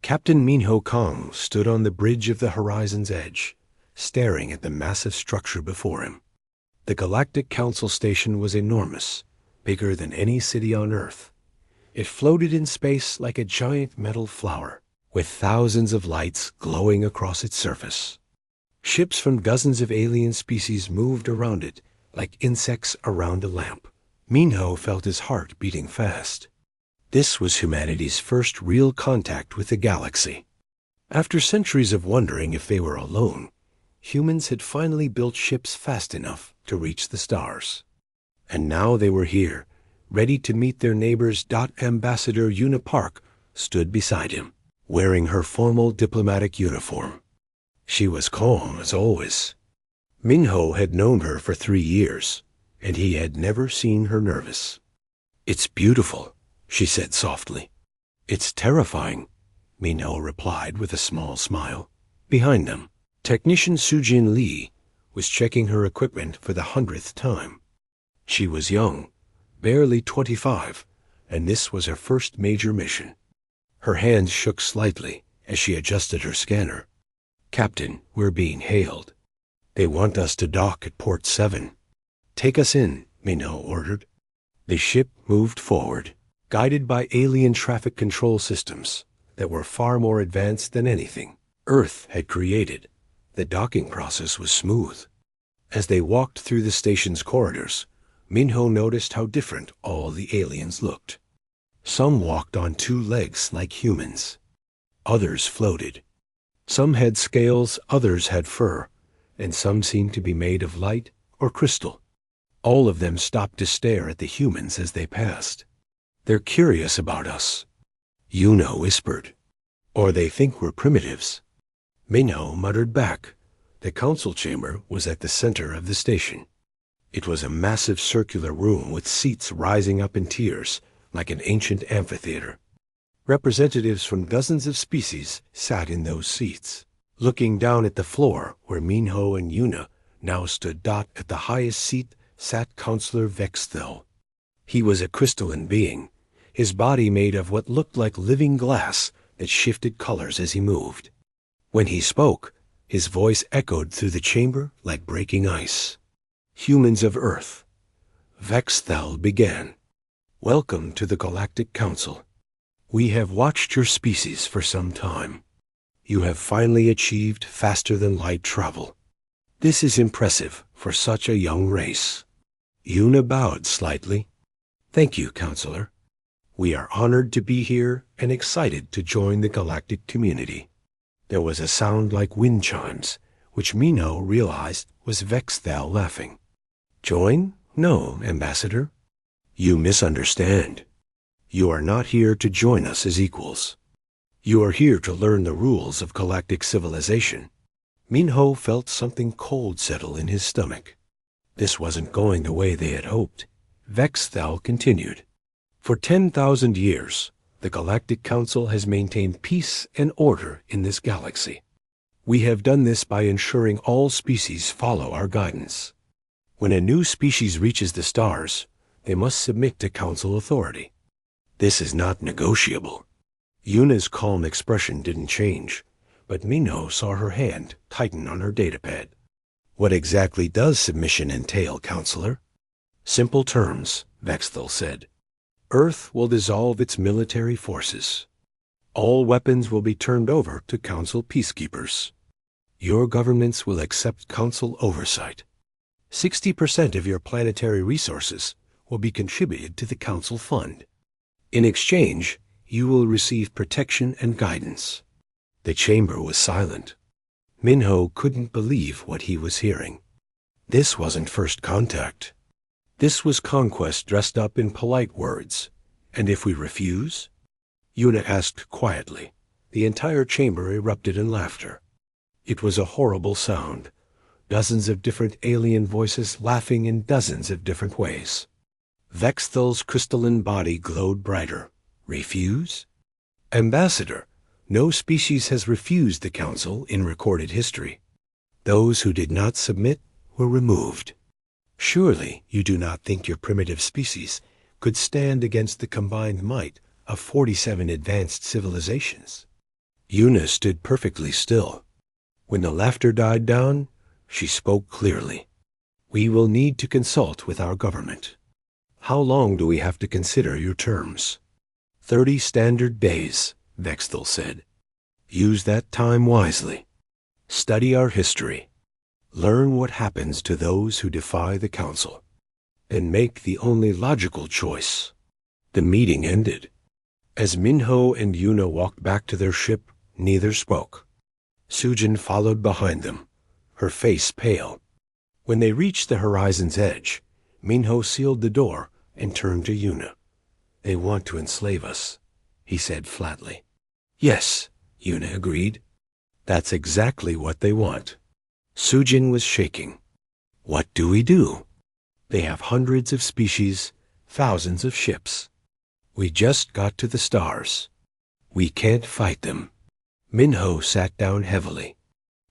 Captain Minho Kong stood on the bridge of the horizon's edge, staring at the massive structure before him. The Galactic Council station was enormous, bigger than any city on Earth. It floated in space like a giant metal flower, with thousands of lights glowing across its surface. Ships from dozens of alien species moved around it like insects around a lamp. Minho felt his heart beating fast. This was humanity's first real contact with the galaxy. After centuries of wondering if they were alone, humans had finally built ships fast enough to reach the stars. And now they were here, ready to meet their neighbors. Ambassador Una Park stood beside him, wearing her formal diplomatic uniform. She was calm as always. Minho had known her for 3 years, and he had never seen her nervous. "It's beautiful," she said softly. "It's terrifying," Minho replied with a small smile. Behind them, Technician Sujin Lee was checking her equipment for the 100th time. She was young, barely 25, and this was her first major mission. Her hands shook slightly as she adjusted her scanner. "Captain, we're being hailed. They want us to dock at Port 7. "Take us in," Minho ordered. The ship moved forward, guided by alien traffic control systems that were far more advanced than anything Earth had created. The docking process was smooth. As they walked through the station's corridors, Minho noticed how different all the aliens looked. Some walked on 2 legs like humans. Others floated. Some had scales, others had fur, and some seemed to be made of light or crystal. All of them stopped to stare at the humans as they passed. "They're curious about us," Una whispered. "Or they think we're primitives." Minho muttered back. The council chamber was at the center of the station. It was a massive circular room with seats rising up in tiers like an ancient amphitheater. Representatives from dozens of species sat in those seats. Looking down at the floor where Minho and Una now stood, at the highest seat sat Counselor Vexthel. He was a crystalline being, his body made of what looked like living glass that shifted colors as he moved. When he spoke, his voice echoed through the chamber like breaking ice. "Humans of Earth," Vexthel began, "welcome to the Galactic Council. We have watched your species for some time. You have finally achieved faster-than-light travel. This is impressive for such a young race." Una bowed slightly. "Thank you, Counselor. We are honored to be here and excited to join the galactic community." There was a sound like wind chimes, which Minho realized was Vexthel laughing. "Join? No, Ambassador. You misunderstand. You are not here to join us as equals. You are here to learn the rules of galactic civilization." Minho felt something cold settle in his stomach. This wasn't going the way they had hoped. Vexthel continued. "For 10,000 years, the Galactic Council has maintained peace and order in this galaxy. We have done this by ensuring all species follow our guidance. When a new species reaches the stars, they must submit to Council authority. This is not negotiable." Una's calm expression didn't change, but Minho saw her hand tighten on her datapad. "What exactly does submission entail, Counselor?" "Simple terms," Vexthel said. "Earth will dissolve its military forces. All weapons will be turned over to Council peacekeepers. Your governments will accept Council oversight. 60% of your planetary resources will be contributed to the Council Fund. In exchange, you will receive protection and guidance." The chamber was silent. Minho couldn't believe what he was hearing. This wasn't first contact. This was conquest dressed up in polite words. "And if we refuse?" Una asked quietly. The entire chamber erupted in laughter. It was a horrible sound. Dozens of different alien voices laughing in dozens of different ways. Vexthel's crystalline body glowed brighter. "Refuse?" "Ambassador, no species has refused the Council in recorded history. Those who did not submit were removed. Surely you do not think your primitive species could stand against the combined might of 47 advanced civilizations?" Yuna stood perfectly still. When the laughter died down, she spoke clearly. We will need to consult with our government. How long do we have to consider your terms? 30 standard days, Vexthal said. Use that time wisely. Study our history. Learn what happens to those who defy the council. And make the only logical choice. The meeting ended. As Minho and Yuna walked back to their ship, neither spoke. Sujin followed behind them, her face pale. When they reached the horizon's edge, Minho sealed the door and turned to Yuna. They want to enslave us, he said flatly. Yes, Yuna agreed. That's exactly what they want. Sujin was shaking. What do we do? They have hundreds of species, thousands of ships. We just got to the stars. We can't fight them. Minho sat down heavily.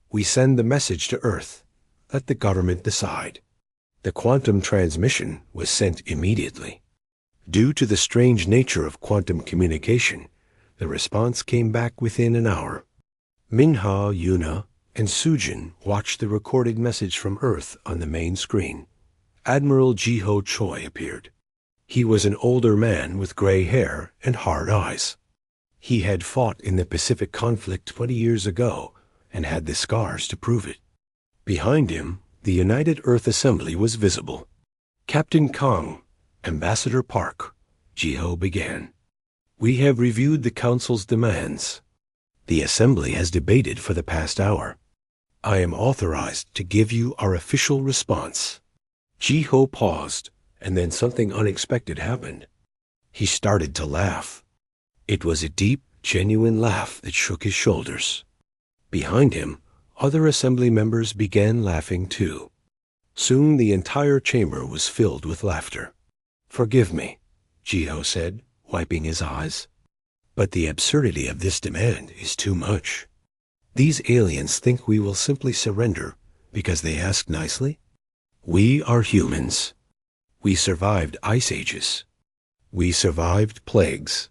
We send the message to Earth. Let the government decide. The quantum transmission was sent immediately. Due to the strange nature of quantum communication, the response came back within an hour. Minho, Yuna, and Sujin watched the recorded message from Earth on the main screen. Admiral Jiho Choi appeared. He was an older man with gray hair and hard eyes. He had fought in the Pacific conflict 20 years ago and had the scars to prove it. Behind him, the United Earth Assembly was visible. Captain Kong, Ambassador Park, Jiho began. We have reviewed the Council's demands. The Assembly has debated for the past hour. I am authorized to give you our official response. Jiho paused, and then something unexpected happened. He started to laugh. It was a deep, genuine laugh that shook his shoulders. Behind him, other Assembly members began laughing too. Soon the entire chamber was filled with laughter. Forgive me, Jiho said, wiping his eyes. But the absurdity of this demand is too much. These aliens think we will simply surrender because they ask nicely? We are humans. We survived ice ages. We survived plagues.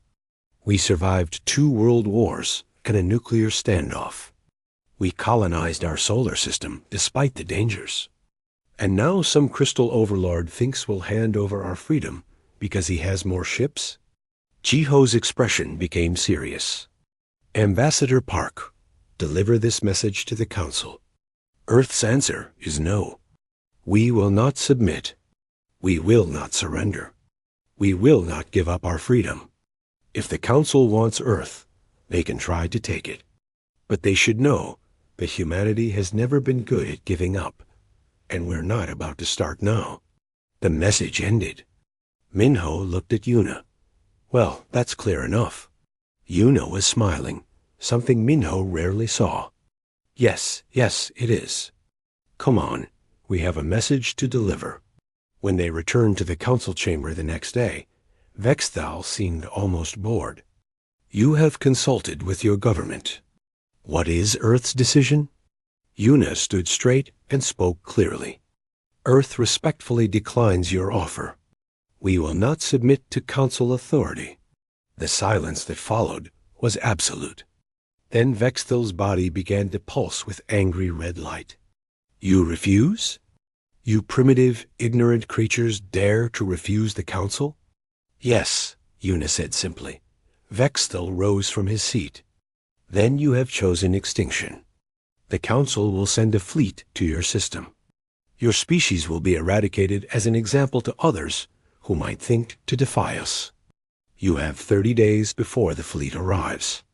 We survived 2 world wars and a nuclear standoff. We colonized our solar system despite the dangers. And now some crystal overlord thinks we'll hand over our freedom because he has more ships? Jiho's expression became serious. Ambassador Park, deliver this message to the Council. Earth's answer is no. We will not submit. We will not surrender. We will not give up our freedom. If the Council wants Earth, they can try to take it. But they should know that humanity has never been good at giving up, and we're not about to start now. The message ended. Minho looked at Yuna. Well, that's clear enough. Yuna was smiling, something Minho rarely saw. Yes, it is. Come on, we have a message to deliver. When they returned to the council chamber the next day, Vexthal seemed almost bored. You have consulted with your government. What is Earth's decision? Yuna stood straight and spoke clearly. Earth respectfully declines your offer. We will not submit to council authority. The silence that followed was absolute. Then Vexthal's body began to pulse with angry red light. You refuse? You primitive, ignorant creatures dare to refuse the council? Yes, Yuna said simply. Vexthal rose from his seat. Then you have chosen extinction. The council will send a fleet to your system. Your species will be eradicated as an example to others who might think to defy us. You have 30 days before the fleet arrives.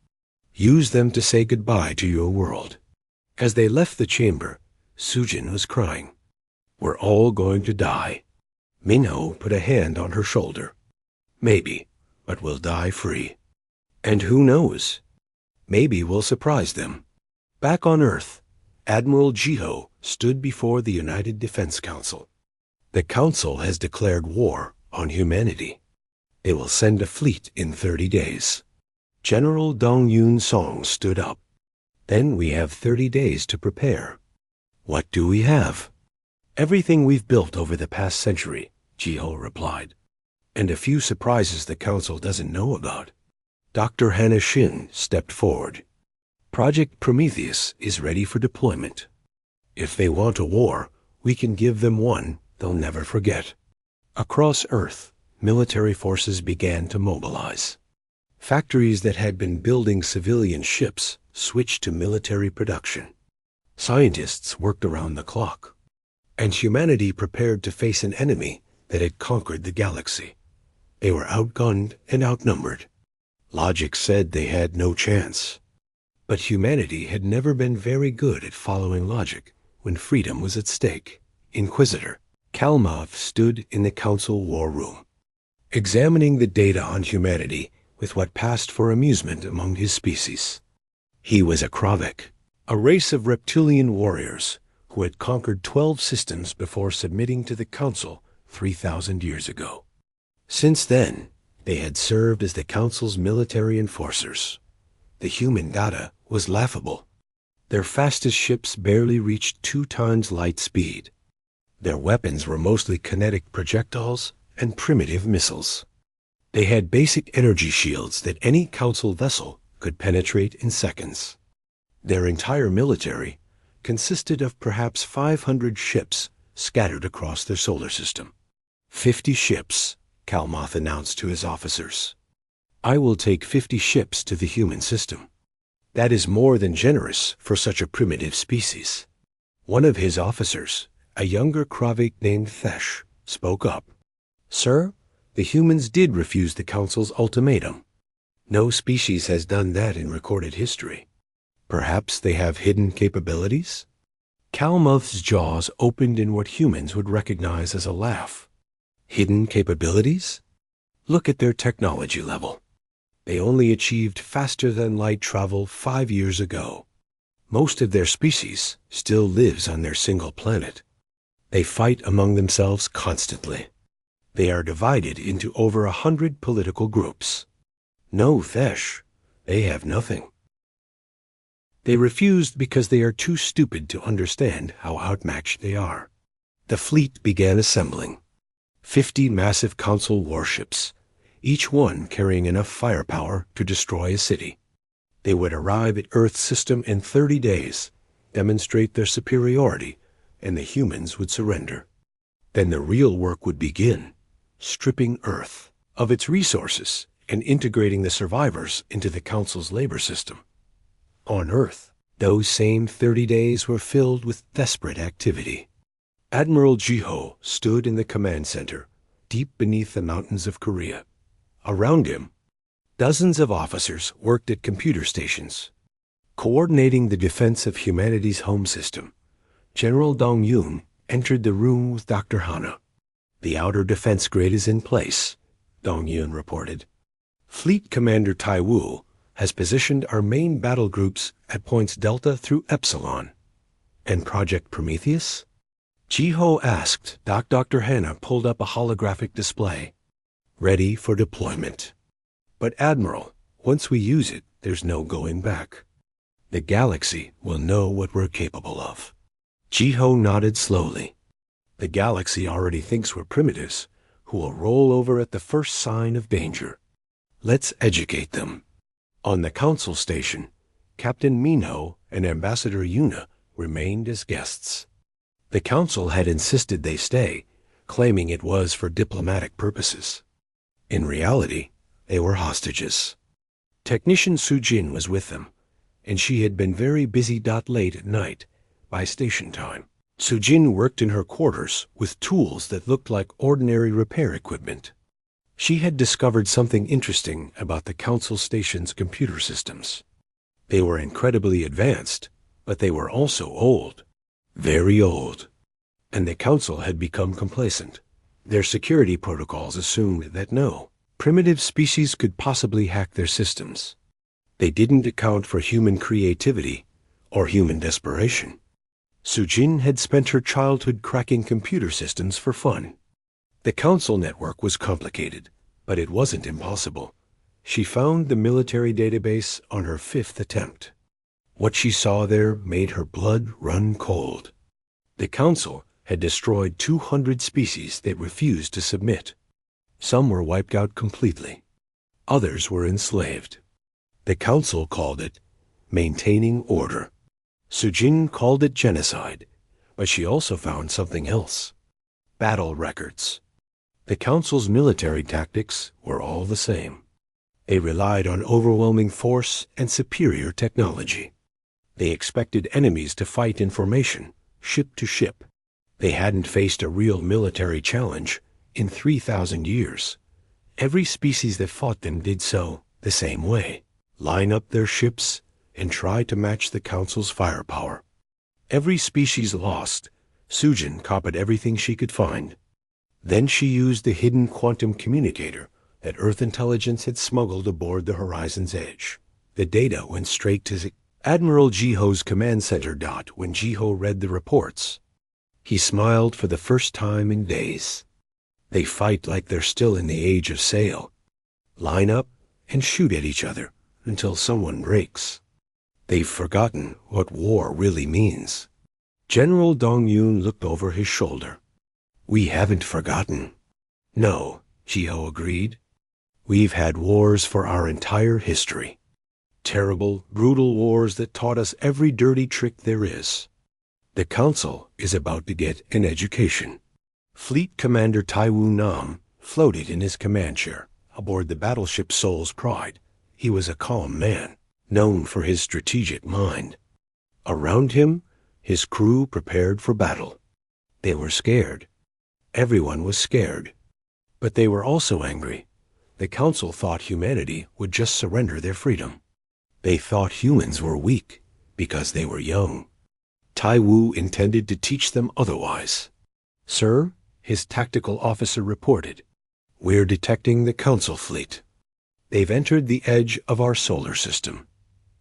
Use them to say goodbye to your world. As they left the chamber, Sujin was crying. We're all going to die. Minho put a hand on her shoulder. Maybe, but we'll die free. And who knows? Maybe we'll surprise them. Back on Earth, Admiral Jiho stood before the United Defense Council. The Council has declared war on humanity. It will send a fleet in 30 days. General Dong Yun Song stood up. Then we have 30 days to prepare. What do we have? Everything we've built over the past century, Jiho replied. And a few surprises the Council doesn't know about. Dr. Hannah Shin stepped forward. Project Prometheus is ready for deployment. If they want a war, we can give them one they'll never forget. Across Earth, military forces began to mobilize. Factories that had been building civilian ships switched to military production. Scientists worked around the clock, and humanity prepared to face an enemy that had conquered the galaxy. They were outgunned and outnumbered. Logic said they had no chance. But humanity had never been very good at following logic when freedom was at stake. Inquisitor Kalmov stood in the council war room, examining the data on humanity with what passed for amusement among his species. He was a Kravik, a race of reptilian warriors who had conquered 12 systems before submitting to the council 3,000 years ago. Since then, they had served as the council's military enforcers. The human data was laughable. Their fastest ships barely reached 2 times light speed. Their weapons were mostly kinetic projectiles and primitive missiles. They had basic energy shields that any council vessel could penetrate in seconds. Their entire military consisted of perhaps 500 ships scattered across their solar system. 50 ships, Kalmoth announced to his officers. I will take 50 ships to the human system. That is more than generous for such a primitive species. One of his officers, a younger Kravik named Thesh, spoke up. Sir, the humans did refuse the council's ultimatum. No species has done that in recorded history. Perhaps they have hidden capabilities? Kalmoth's jaws opened in what humans would recognize as a laugh. Hidden capabilities? Look at their technology level. They only achieved faster-than-light travel 5 years ago. Most of their species still lives on their single planet. They fight among themselves constantly. They are divided into over 100 political groups. No Thesh, they have nothing. They refused because they are too stupid to understand how outmatched they are. The fleet began assembling. 50 massive council warships, each one carrying enough firepower to destroy a city. They would arrive at Earth's system in 30 days, demonstrate their superiority, and the humans would surrender. Then the real work would begin, stripping Earth of its resources and integrating the survivors into the Council's labor system. On Earth, those same 30 days were filled with desperate activity. Admiral Jiho stood in the command center, deep beneath the mountains of Korea. Around him, dozens of officers worked at computer stations. Coordinating the defense of humanity's home system, General Dong-Yoon entered the room with Dr. Hana. The outer defense grid is in place, Dong-Yoon reported. Fleet Commander Tai-Wu has positioned our main battle groups at points Delta through Epsilon. And Project Prometheus? Jiho asked. Dr. Hana pulled up a holographic display. Ready for deployment. But Admiral, once we use it, there's no going back. The galaxy will know what we're capable of. Jiho nodded slowly. The galaxy already thinks we're primitives, who will roll over at the first sign of danger. Let's educate them. On the council station, Captain Minho and Ambassador Yuna remained as guests. The council had insisted they stay, claiming it was for diplomatic purposes. In reality, they were hostages. Technician Sujin was with them, and she had been very busy. Late at night, by station time, Sujin worked in her quarters with tools that looked like ordinary repair equipment. She had discovered something interesting about the council station's computer systems. They were incredibly advanced, but they were also old, very old, and the council had become complacent. Their security protocols assumed that no primitive species could possibly hack their systems. They didn't account for human creativity or human desperation. Sujin had spent her childhood cracking computer systems for fun. The council network was complicated, but it wasn't impossible. She found the military database on her 5th attempt. What she saw there made her blood run cold. The council had destroyed 200 species that refused to submit. Some were wiped out completely. Others were enslaved. The council called it maintaining order. Sujin called it genocide, but she also found something else. Battle records. The Council's military tactics were all the same. They relied on overwhelming force and superior technology. They expected enemies to fight in formation, ship to ship. They hadn't faced a real military challenge in 3,000 years. Every species that fought them did so the same way. Line up their ships and try to match the Council's firepower. Every species lost, Sujin copied everything she could find. Then she used the hidden quantum communicator that Earth intelligence had smuggled aboard the Horizon's Edge. The data went straight to Admiral Jiho's command center. When Jiho read the reports, he smiled for the first time in days. They fight like they're still in the age of sail. Line up and shoot at each other until someone breaks. They've forgotten what war really means. General Dong-Yun looked over his shoulder. We haven't forgotten. No, Jiho agreed. We've had wars for our entire history. Terrible, brutal wars that taught us every dirty trick there is. The Council is about to get an education. Fleet Commander Taiwu Nam floated in his command chair aboard the battleship Seoul's Pride. He was a calm man, known for his strategic mind. Around him, his crew prepared for battle. They were scared. Everyone was scared. But they were also angry. The Council thought humanity would just surrender their freedom. They thought humans were weak because they were young. Taiwu intended to teach them otherwise. Sir, his tactical officer reported, we're detecting the Council fleet. They've entered the edge of our solar system.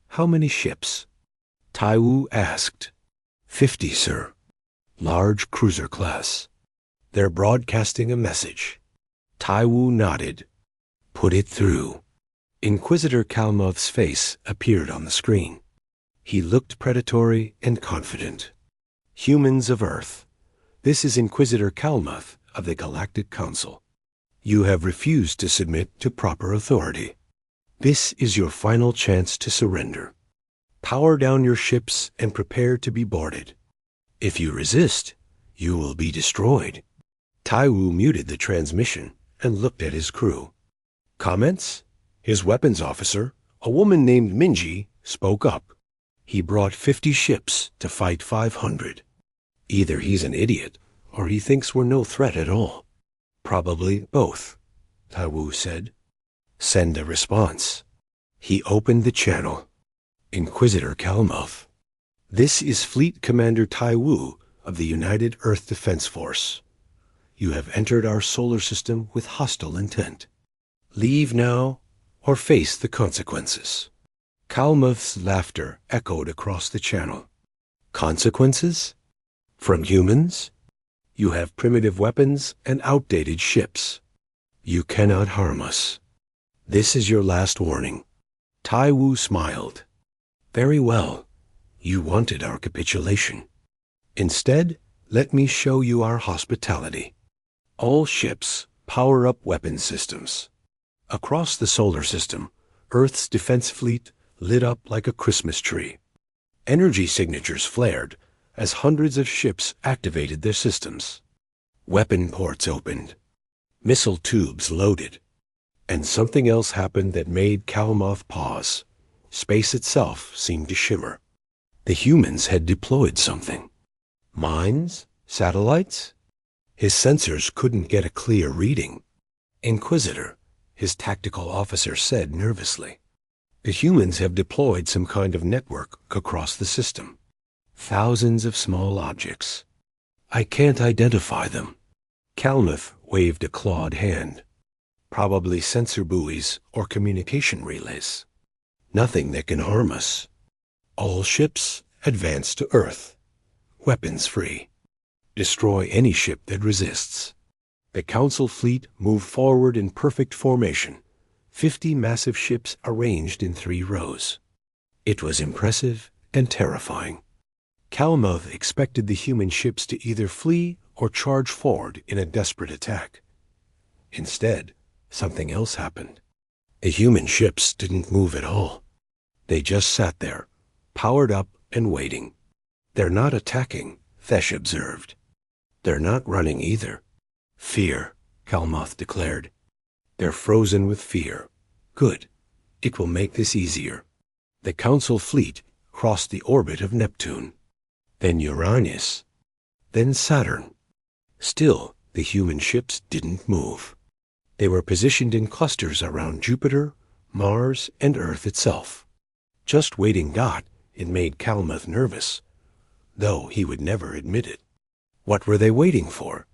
How many ships? Taiwu asked. 50, sir. Large cruiser class. They're broadcasting a message. Taiwu nodded. Put it through. Inquisitor Kalmuth's face appeared on the screen. He looked predatory and confident. Humans of Earth, this is Inquisitor Kalmuth of the Galactic Council. You have refused to submit to proper authority. This is your final chance to surrender. Power down your ships and prepare to be boarded. If you resist, you will be destroyed. Taiwu muted the transmission and looked at his crew. Comments? His weapons officer, a woman named Minji, spoke up. He brought 50 ships to fight 500. Either he's an idiot, or he thinks we're no threat at all. Probably both, Taiwu said. Send a response. He opened the channel. Inquisitor Kalmuth. This is Fleet Commander Taiwu of the United Earth Defense Force. You have entered our solar system with hostile intent. Leave now, or face the consequences. Kalmuth's laughter echoed across the channel. Consequences? From humans? You have primitive weapons and outdated ships. You cannot harm us. This is your last warning. Taiwu smiled. Very well. You wanted our capitulation. Instead, let me show you our hospitality. All ships power up weapon systems. Across the solar system, Earth's defense fleet lit up like a Christmas tree. Energy signatures flared as hundreds of ships activated their systems. Weapon ports opened. Missile tubes loaded. And something else happened that made Kalmuth pause. Space itself seemed to shimmer. The humans had deployed something. Mines? Satellites? His sensors couldn't get a clear reading. Inquisitor, his tactical officer said nervously. The humans have deployed some kind of network across the system. Thousands of small objects. I can't identify them. Kalmuth waved a clawed hand. Probably sensor buoys or communication relays. Nothing that can harm us. All ships advance to Earth. Weapons free. Destroy any ship that resists. The Council fleet moved forward in perfect formation, 50 massive ships arranged in 3 rows. It was impressive and terrifying. Kalmuth expected the human ships to either flee or charge forward in a desperate attack. Instead, something else happened. The human ships didn't move at all. They just sat there, powered up and waiting. "They're not attacking," Thesh observed. "They're not running either." "Fear," Kalmoth declared. "They're frozen with fear. Good. It will make this easier." The Council fleet crossed the orbit of Neptune, then Uranus, then Saturn. Still, the human ships didn't move. They were positioned in clusters around Jupiter, Mars, and Earth itself. Just waiting it made Kalmoth nervous, though he would never admit it. What were they waiting for?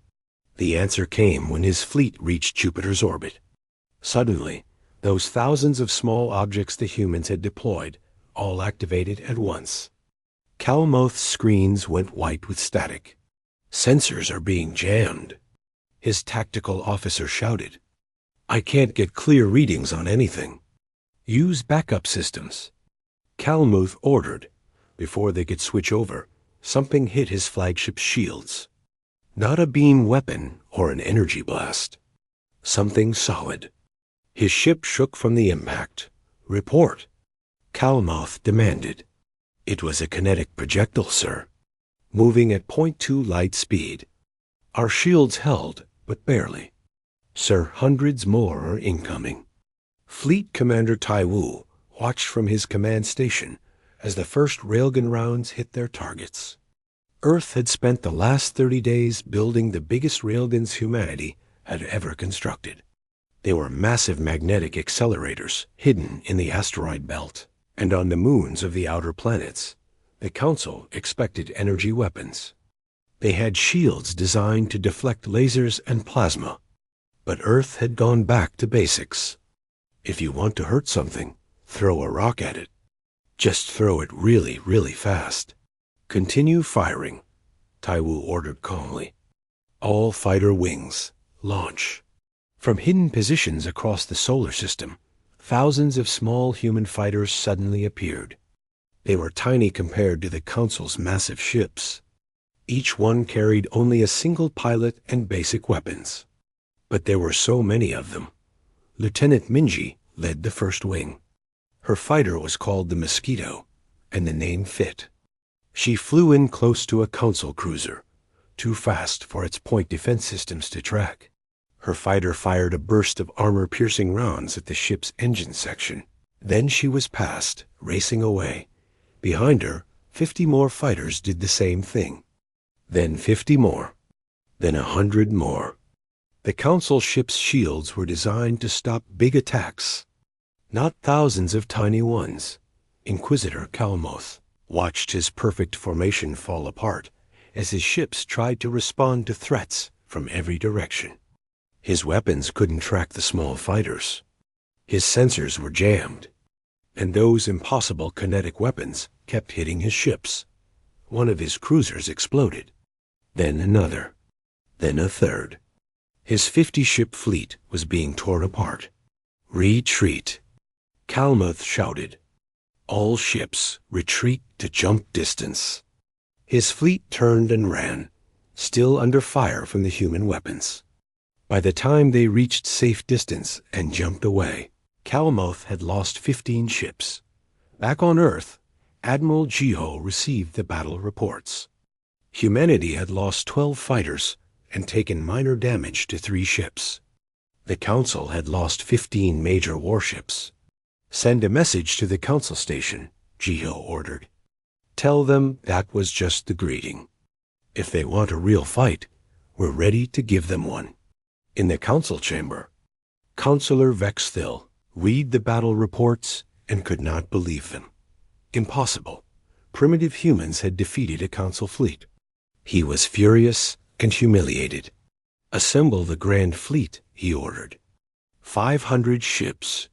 The answer came when his fleet reached Jupiter's orbit. Suddenly, those thousands of small objects the humans had deployed all activated at once. Kalmoth's screens went white with static. "Sensors are being jammed," his tactical officer shouted. "I can't get clear readings on anything." "Use backup systems," Kalmoth ordered. Before they could switch over, something hit his flagship's shields. Not a beam weapon or an energy blast. Something solid. His ship shook from the impact. "Report," Kalmoth demanded. "It was a kinetic projectile, sir. Moving at .2 light speed. Our shields held, but barely. Sir, hundreds more are incoming." Fleet Commander Taiwu watched from his command station as the first railgun rounds hit their targets. Earth had spent the last 30 days building the biggest railguns humanity had ever constructed. They were massive magnetic accelerators hidden in the asteroid belt and on the moons of the outer planets. The Council expected energy weapons. They had shields designed to deflect lasers and plasma. But Earth had gone back to basics. If you want to hurt something, throw a rock at it. Just throw it really, really fast. "Continue firing," Taiwu ordered calmly. "All fighter wings, launch." From hidden positions across the solar system, thousands of small human fighters suddenly appeared. They were tiny compared to the Council's massive ships. Each one carried only a single pilot and basic weapons. But there were so many of them. Lieutenant Minji led the first wing. Her fighter was called the Mosquito, and the name fit. She flew in close to a Council cruiser, too fast for its point defense systems to track. Her fighter fired a burst of armor-piercing rounds at the ship's engine section. Then she was past, racing away. Behind her, 50 more fighters did the same thing. Then 50 more. Then 100 more. The Council ship's shields were designed to stop big attacks, not thousands of tiny ones. Inquisitor Kalmoth watched his perfect formation fall apart as his ships tried to respond to threats from every direction. His weapons couldn't track the small fighters. His sensors were jammed, and those impossible kinetic weapons kept hitting his ships. One of his cruisers exploded, then another, then a third. His 50-ship fleet was being torn apart. "Retreat," Kalmoth shouted. "All ships, retreat to jump distance." His fleet turned and ran, still under fire from the human weapons. By the time they reached safe distance and jumped away, Kalmoth had lost 15 ships. Back on Earth, Admiral Jiho received the battle reports. Humanity had lost 12 fighters and taken minor damage to 3 ships. The Council had lost 15 major warships. "Send a message to the Council station," Jiho ordered. "Tell them that was just the greeting. If they want a real fight, we're ready to give them one." In the Council chamber, Councillor Vexthil read the battle reports and could not believe them. Impossible. Primitive humans had defeated a Council fleet. He was furious and humiliated. "Assemble the Grand Fleet," he ordered. 500 ships.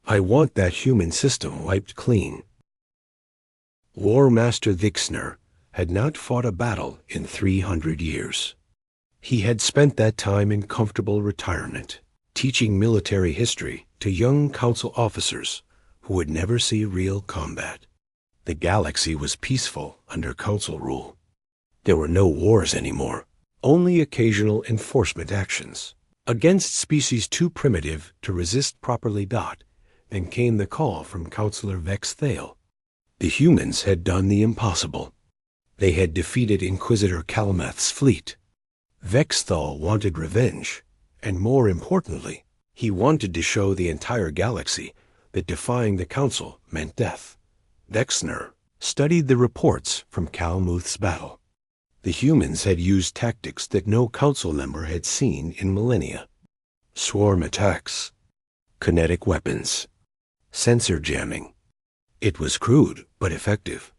I want that human system wiped clean. War Master Vixner had not fought a battle in 300 years. He had spent that time in comfortable retirement, teaching military history to young Council officers who would never see real combat. The galaxy was peaceful under Council rule. There were no wars anymore, only occasional enforcement actions against species too primitive to resist properly. Then came the call from Councillor Vexthale. The humans had done the impossible. They had defeated Inquisitor Calmeth's fleet. Vexthal wanted revenge, and more importantly, he wanted to show the entire galaxy that defying the Council meant death. Vexner studied the reports from Calmuth's battle. The humans had used tactics that no Council member had seen in millennia. Swarm attacks, kinetic weapons, sensor jamming. It was crude, but effective.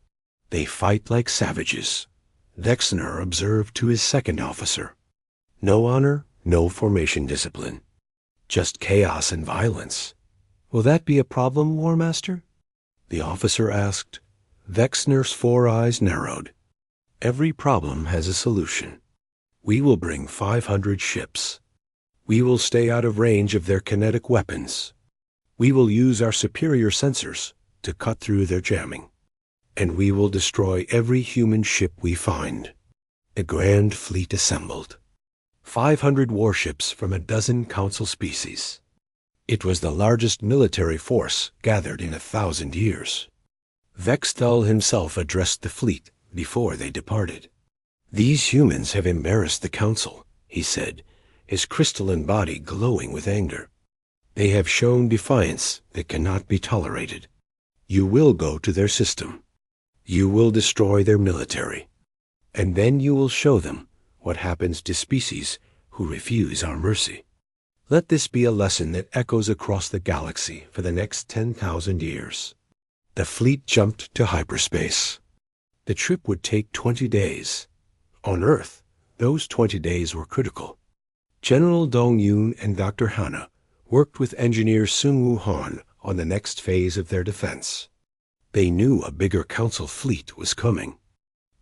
They fight like savages. Vexner observed to his second officer. No honor, no formation discipline. Just chaos and violence. Will that be a problem, War Master? The officer asked. Vexner's 4 eyes narrowed. Every problem has a solution. We will bring 500 ships. We will stay out of range of their kinetic weapons. We will use our superior sensors to cut through their jamming. And we will destroy every human ship we find. A grand fleet assembled. 500 warships from a dozen Council species. It was the largest military force gathered in 1,000 years. Vexthal himself addressed the fleet before they departed. These humans have embarrassed the Council, he said, his crystalline body glowing with anger. They have shown defiance that cannot be tolerated. You will go to their system. You will destroy their military. And then you will show them what happens to species who refuse our mercy. Let this be a lesson that echoes across the galaxy for the next 10,000 years. The fleet jumped to hyperspace. The trip would take 20 days. On Earth, those 20 days were critical. General Dong Yun and Dr. Hanna worked with engineer Sun Wu Han on the next phase of their defense. They knew a bigger Council fleet was coming.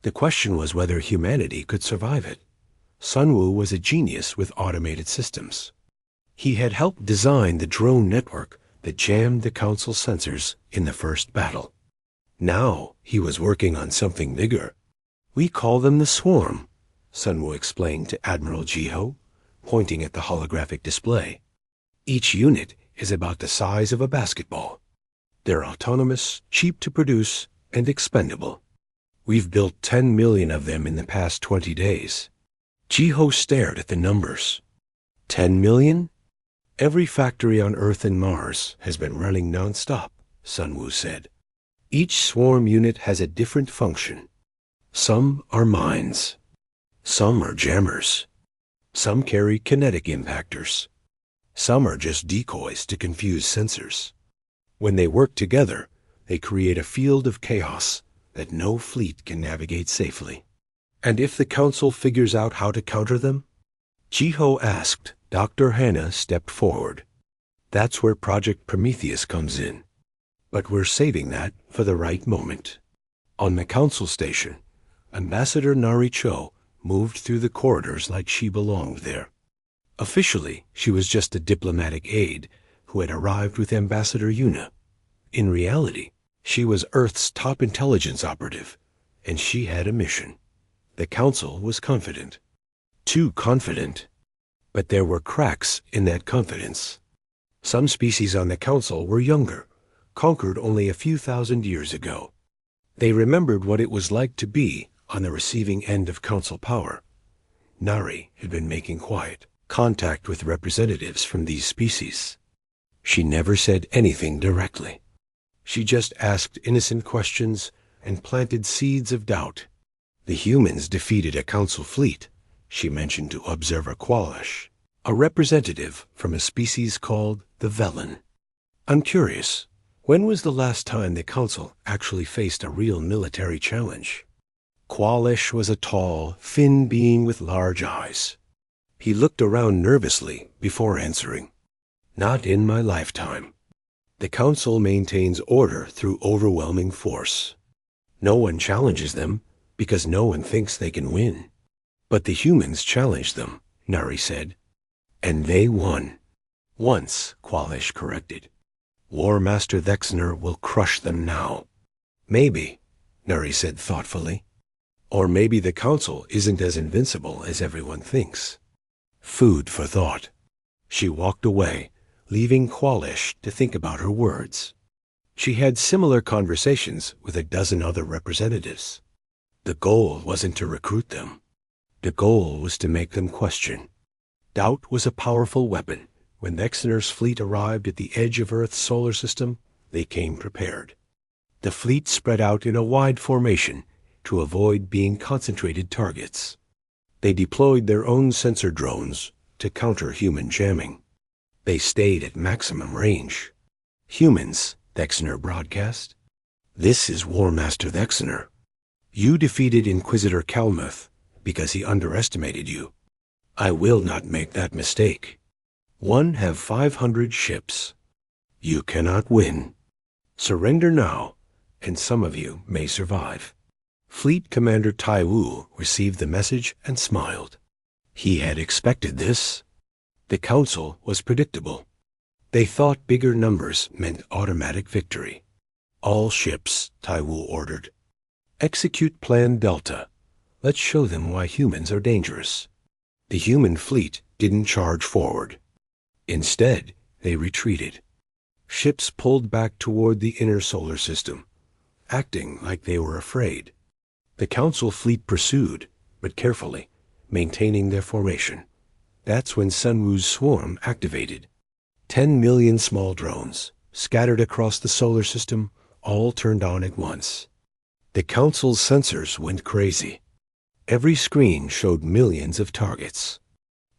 The question was whether humanity could survive it. Sun Wu was a genius with automated systems. He had helped design the drone network that jammed the Council sensors in the first battle. Now he was working on something bigger. We call them the Swarm, Sun Wu explained to Admiral Jiho, pointing at the holographic display. Each unit is about the size of a basketball. They're autonomous, cheap to produce, and expendable. We've built 10 million of them in the past 20 days. Jiho stared at the numbers. 10 million? Every factory on Earth and Mars has been running non-stop, Sun Wu said. Each swarm unit has a different function. Some are mines. Some are jammers. Some carry kinetic impactors. Some are just decoys to confuse sensors. When they work together, they create a field of chaos that no fleet can navigate safely. And if the Council figures out how to counter them? Jiho asked. Dr. Hanna stepped forward. That's where Project Prometheus comes in. But we're saving that for the right moment. On the Council station, Ambassador Nari Cho moved through the corridors like she belonged there. Officially, she was just a diplomatic aide who had arrived with Ambassador Yuna. In reality, she was Earth's top intelligence operative, and she had a mission. The Council was confident. Too confident. But there were cracks in that confidence. Some species on the Council were younger, conquered only a few thousand years ago. They remembered what it was like to be on the receiving end of Council power. Nari had been making quiet contact with representatives from these species. She never said anything directly. She just asked innocent questions and planted seeds of doubt. The humans defeated a Council fleet, she mentioned to Observer Qualish, a representative from a species called the Velen. I'm curious, when was the last time the Council actually faced a real military challenge? Qualish was a tall, thin being with large eyes. He looked around nervously before answering. Not in my lifetime. The Council maintains order through overwhelming force. No one challenges them because no one thinks they can win. But the humans challenged them, Nari said. And they won. Once, Qualish corrected. War Master Vexner will crush them now. Maybe, Nari said thoughtfully. Or maybe the Council isn't as invincible as everyone thinks. Food for thought. She walked away, leaving Qualish to think about her words. She had similar conversations with a dozen other representatives. The goal wasn't to recruit them. The goal was to make them question. Doubt was a powerful weapon. When Vexner's fleet arrived at the edge of Earth's solar system, they came prepared. The fleet spread out in a wide formation to avoid being concentrated targets. They deployed their own sensor drones to counter human jamming. They stayed at maximum range. Humans, Vexner broadcast. This is War Master Vexner. You defeated Inquisitor Kalmuth because he underestimated you. I will not make that mistake. One have 500 ships. You cannot win. Surrender now, and some of you may survive. Fleet Commander Tai Wu received the message and smiled. He had expected this. The council was predictable. They thought bigger numbers meant automatic victory. All ships, Tai Wu ordered. Execute Plan Delta. Let's show them why humans are dangerous. The human fleet didn't charge forward. Instead, they retreated. Ships pulled back toward the inner solar system, acting like they were afraid. The council fleet pursued, but carefully, maintaining their formation. That's when Sun Wu's swarm activated. 10 million small drones, scattered across the solar system, all turned on at once. The council's sensors went crazy. Every screen showed millions of targets.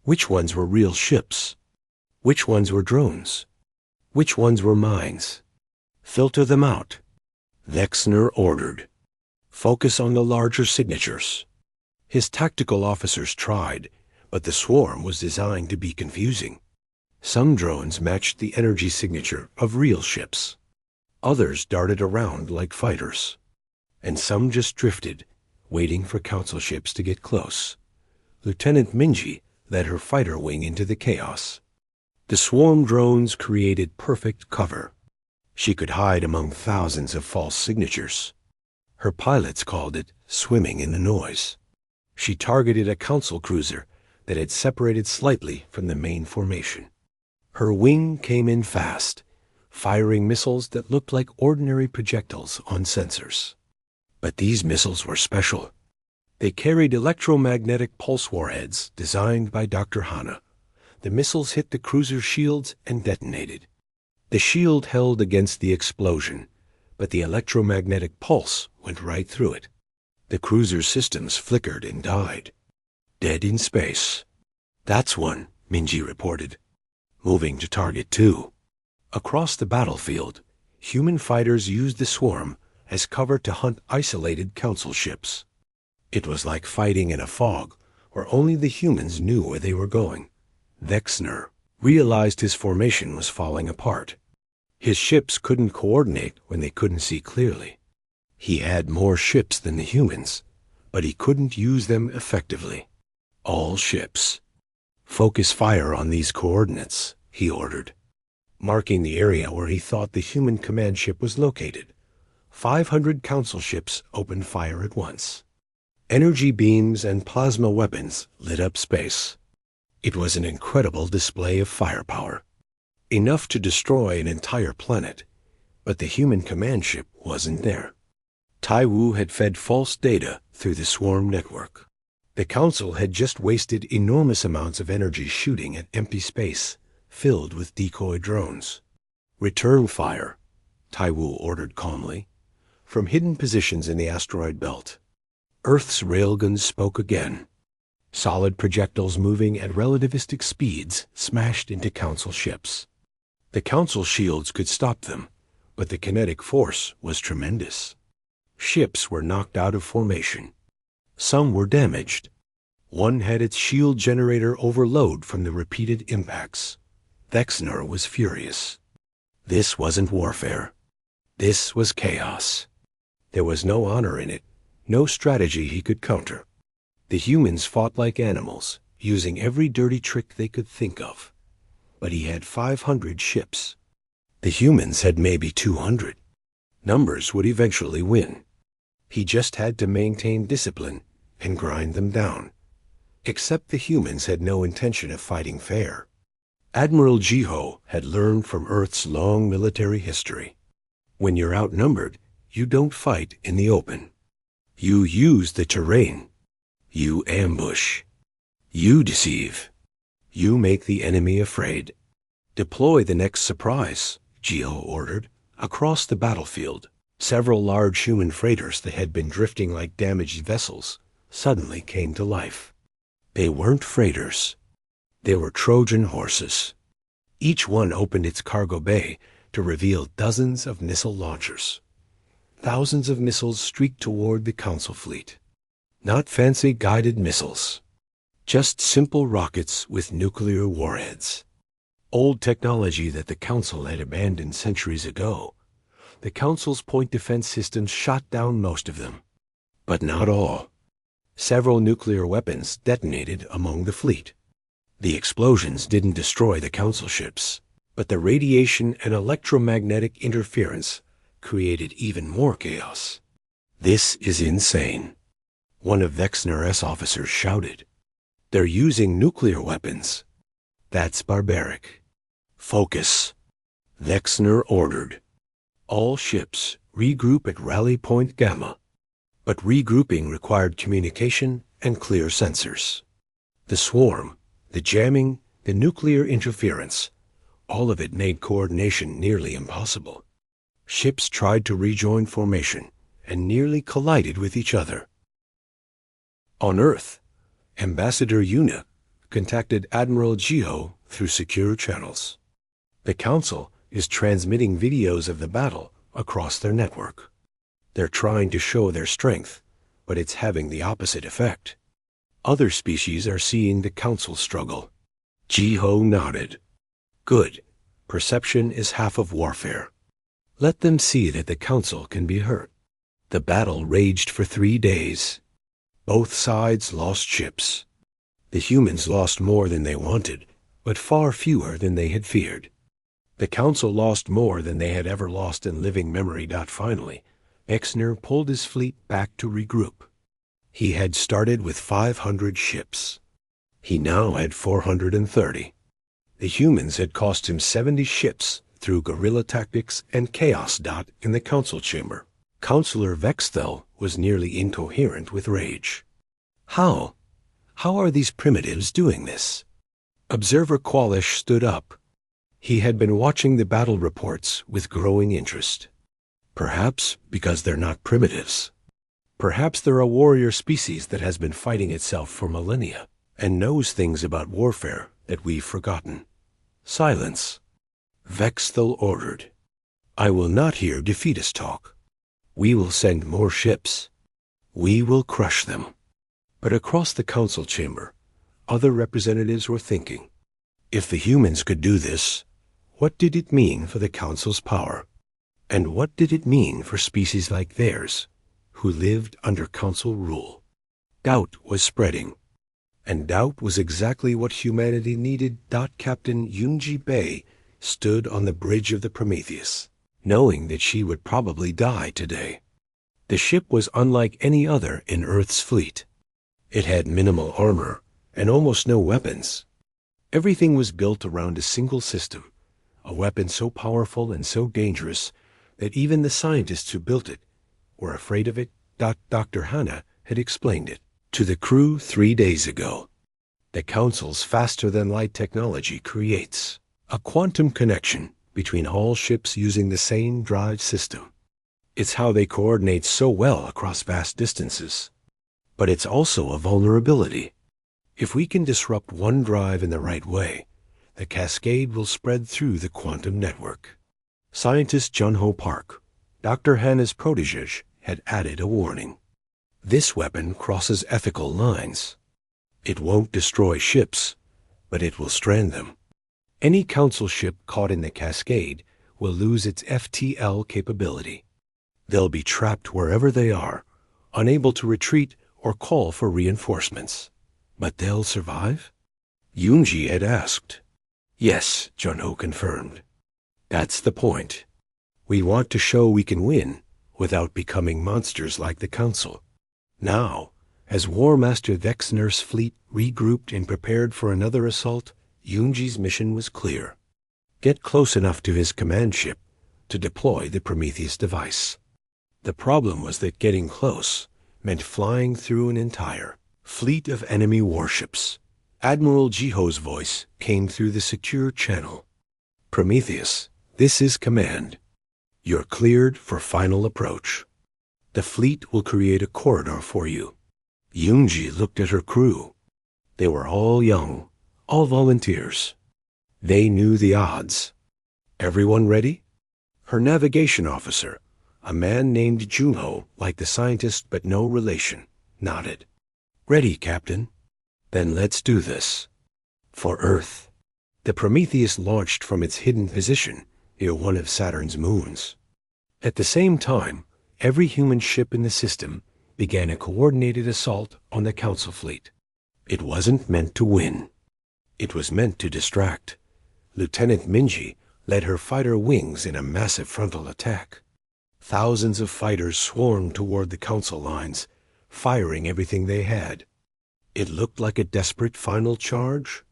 Which ones were real ships? Which ones were drones? Which ones were mines? Filter them out. Vexner ordered. Focus on the larger signatures. His tactical officers tried, but the swarm was designed to be confusing. Some drones matched the energy signature of real ships. Others darted around like fighters. And some just drifted, waiting for council ships to get close. Lieutenant Minji led her fighter wing into the chaos. The swarm drones created perfect cover. She could hide among thousands of false signatures. Her pilots called it swimming in the noise. She targeted a council cruiser that had separated slightly from the main formation. Her wing came in fast, firing missiles that looked like ordinary projectiles on sensors. But these missiles were special. They carried electromagnetic pulse warheads designed by Dr. Hana. The missiles hit the cruiser's shields and detonated. The shield held against the explosion, but the electromagnetic pulse went right through it. The cruiser's systems flickered and died. Dead in space. That's one, Minji reported. Moving to target 2. Across the battlefield, human fighters used the swarm as cover to hunt isolated council ships. It was like fighting in a fog, where only the humans knew where they were going. Vexner realized his formation was falling apart. His ships couldn't coordinate when they couldn't see clearly. He had more ships than the humans, but he couldn't use them effectively. All ships. Focus fire on these coordinates, he ordered, marking the area where he thought the human command ship was located. 500 council ships opened fire at once. Energy beams and plasma weapons lit up space. It was an incredible display of firepower. Enough to destroy an entire planet, but the human command ship wasn't there. Tai Wu had fed false data through the swarm network. The council had just wasted enormous amounts of energy shooting at empty space, filled with decoy drones. Return fire, Tai Wu ordered calmly, from hidden positions in the asteroid belt. Earth's railguns spoke again. Solid projectiles moving at relativistic speeds smashed into council ships. The council shields could stop them, but the kinetic force was tremendous. Ships were knocked out of formation. Some were damaged. One had its shield generator overload from the repeated impacts. Vexner was furious. This wasn't warfare. This was chaos. There was no honor in it, no strategy he could counter. The humans fought like animals, using every dirty trick they could think of. But he had 500 ships. The humans had maybe 200. Numbers would eventually win. He just had to maintain discipline and grind them down. Except the humans had no intention of fighting fair. Admiral Jiho had learned from Earth's long military history. When you're outnumbered, you don't fight in the open. You use the terrain. You ambush. You deceive. You make the enemy afraid. Deploy the next surprise, Geo ordered. Across the battlefield, several large human freighters that had been drifting like damaged vessels suddenly came to life. They weren't freighters. They were Trojan horses. Each one opened its cargo bay to reveal dozens of missile launchers. Thousands of missiles streaked toward the Council fleet. Not fancy guided missiles. Just simple rockets with nuclear warheads. Old technology that the Council had abandoned centuries ago. The Council's point defense systems shot down most of them. But not all. Several nuclear weapons detonated among the fleet. The explosions didn't destroy the Council ships, but the radiation and electromagnetic interference created even more chaos. This is insane. One of Vexner's officers shouted. They're using nuclear weapons. That's barbaric. Focus. Vexner ordered. All ships regroup at Rally Point Gamma. But regrouping required communication and clear sensors. The swarm, the jamming, the nuclear interference, all of it made coordination nearly impossible. Ships tried to rejoin formation and nearly collided with each other. On Earth, Ambassador Yuna contacted Admiral Geo through secure channels. The Council is transmitting videos of the battle across their network. They're trying to show their strength, but it's having the opposite effect. Other species are seeing the Council struggle. Jiho nodded. Good. Perception is half of warfare. Let them see that the Council can be hurt. The battle raged for 3 days. Both sides lost ships. The humans lost more than they wanted, but far fewer than they had feared. The Council lost more than they had ever lost in living memory. Finally, Exner pulled his fleet back to regroup. He had started with 500 ships. He now had 430. The humans had cost him 70 ships through guerrilla tactics and chaos. In the Council chamber, Counselor Vexthel was nearly incoherent with rage. How? How are these primitives doing this? Observer Qualish stood up. He had been watching the battle reports with growing interest. Perhaps because they're not primitives. Perhaps they're a warrior species that has been fighting itself for millennia and knows things about warfare that we've forgotten. Silence. Vexthel ordered. I will not hear defeatist talk. We will send more ships. We will crush them. But across the Council chamber, other representatives were thinking, if the humans could do this, what did it mean for the Council's power? And what did it mean for species like theirs, who lived under Council rule? Doubt was spreading, and doubt was exactly what humanity needed. Captain Yunji Bei stood on the bridge of the Prometheus, knowing that she would probably die today. The ship was unlike any other in Earth's fleet. It had minimal armor and almost no weapons. Everything was built around a single system, a weapon so powerful and so dangerous that even the scientists who built it were afraid of it. Dr. Hanna had explained it to the crew 3 days ago. The Council's faster-than-light technology creates a quantum connection between all ships using the same drive system. It's how they coordinate so well across vast distances. But it's also a vulnerability. If we can disrupt one drive in the right way, the cascade will spread through the quantum network. Scientist Jun-Ho Park, Dr. Hanna's protégé, had added a warning. This weapon crosses ethical lines. It won't destroy ships, but it will strand them. Any Council ship caught in the cascade will lose its FTL capability. They'll be trapped wherever they are, unable to retreat or call for reinforcements. But they'll survive? Yunji had asked. Yes, Jun-Ho confirmed. That's the point. We want to show we can win without becoming monsters like the Council. Now, as War Master Vexner's fleet regrouped and prepared for another assault, Yunji's mission was clear. Get close enough to his command ship to deploy the Prometheus device. The problem was that getting close meant flying through an entire fleet of enemy warships. Admiral Jiho's voice came through the secure channel. "Prometheus, this is command. You're cleared for final approach. The fleet will create a corridor for you." Yunji looked at her crew. They were all young, all volunteers. They knew the odds. "Everyone ready?" Her navigation officer, a man named Junho, like the scientist but no relation, nodded. "Ready, Captain." "Then let's do this." For Earth. The Prometheus launched from its hidden position near one of Saturn's moons. At the same time, every human ship in the system began a coordinated assault on the Council fleet. It wasn't meant to win. It was meant to distract. Lieutenant Minji led her fighter wings in a massive frontal attack. Thousands of fighters swarmed toward the Council lines, firing everything they had. It looked like a desperate final charge.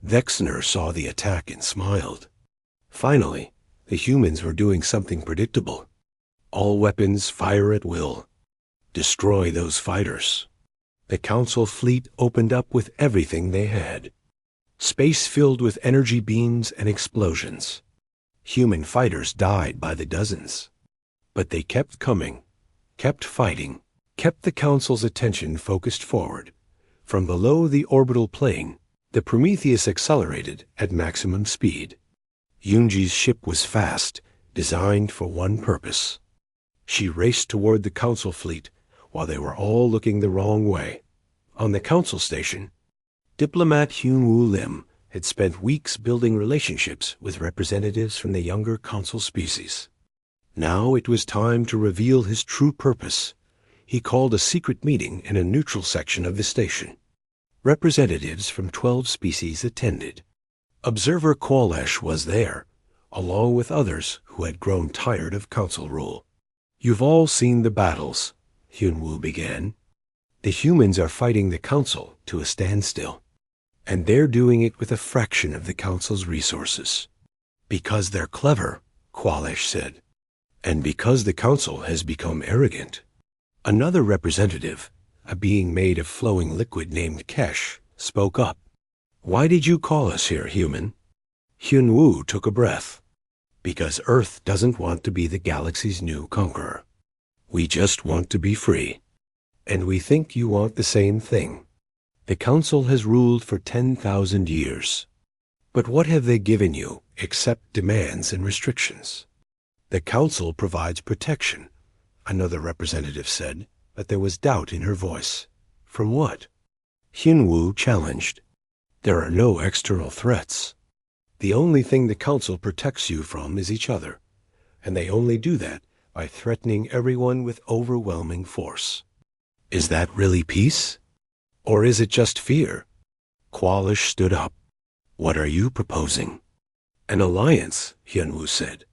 Vexner saw the attack and smiled. Finally, the humans were doing something predictable. All weapons fire at will. Destroy those fighters. The Council fleet opened up with everything they had. Space filled with energy beams and explosions. Human fighters died by the dozens. But they kept coming, kept fighting, kept the Council's attention focused forward. From below the orbital plane, the Prometheus accelerated at maximum speed. Yunji's ship was fast, designed for one purpose. She raced toward the Council fleet while they were all looking the wrong way. On the Council station, diplomat Hyun-Woo Lim had spent weeks building relationships with representatives from the younger Council species. Now it was time to reveal his true purpose. He called a secret meeting in a neutral section of the station. Representatives from 12 species attended. Observer Qualesh was there, along with others who had grown tired of Council rule. "You've all seen the battles," Hyun-Woo began. "The humans are fighting the Council to a standstill, and they're doing it with a fraction of the Council's resources. Because they're clever," Qualesh said, "and because the Council has become arrogant." Another representative, a being made of flowing liquid named Kesh, spoke up. "Why did you call us here, human?" Hyun-Woo took a breath. "Because Earth doesn't want to be the galaxy's new conqueror. We just want to be free. And we think you want the same thing. The Council has ruled for 10,000 years. But what have they given you except demands and restrictions?" "The Council provides protection," another representative said, but there was doubt in her voice. "From what?" Hyun-Woo challenged. "There are no external threats. The only thing the Council protects you from is each other, and they only do that by threatening everyone with overwhelming force." "Is that really peace? Or is it just fear?" Qualish stood up. "What are you proposing?" "An alliance," Hyun-Woo said.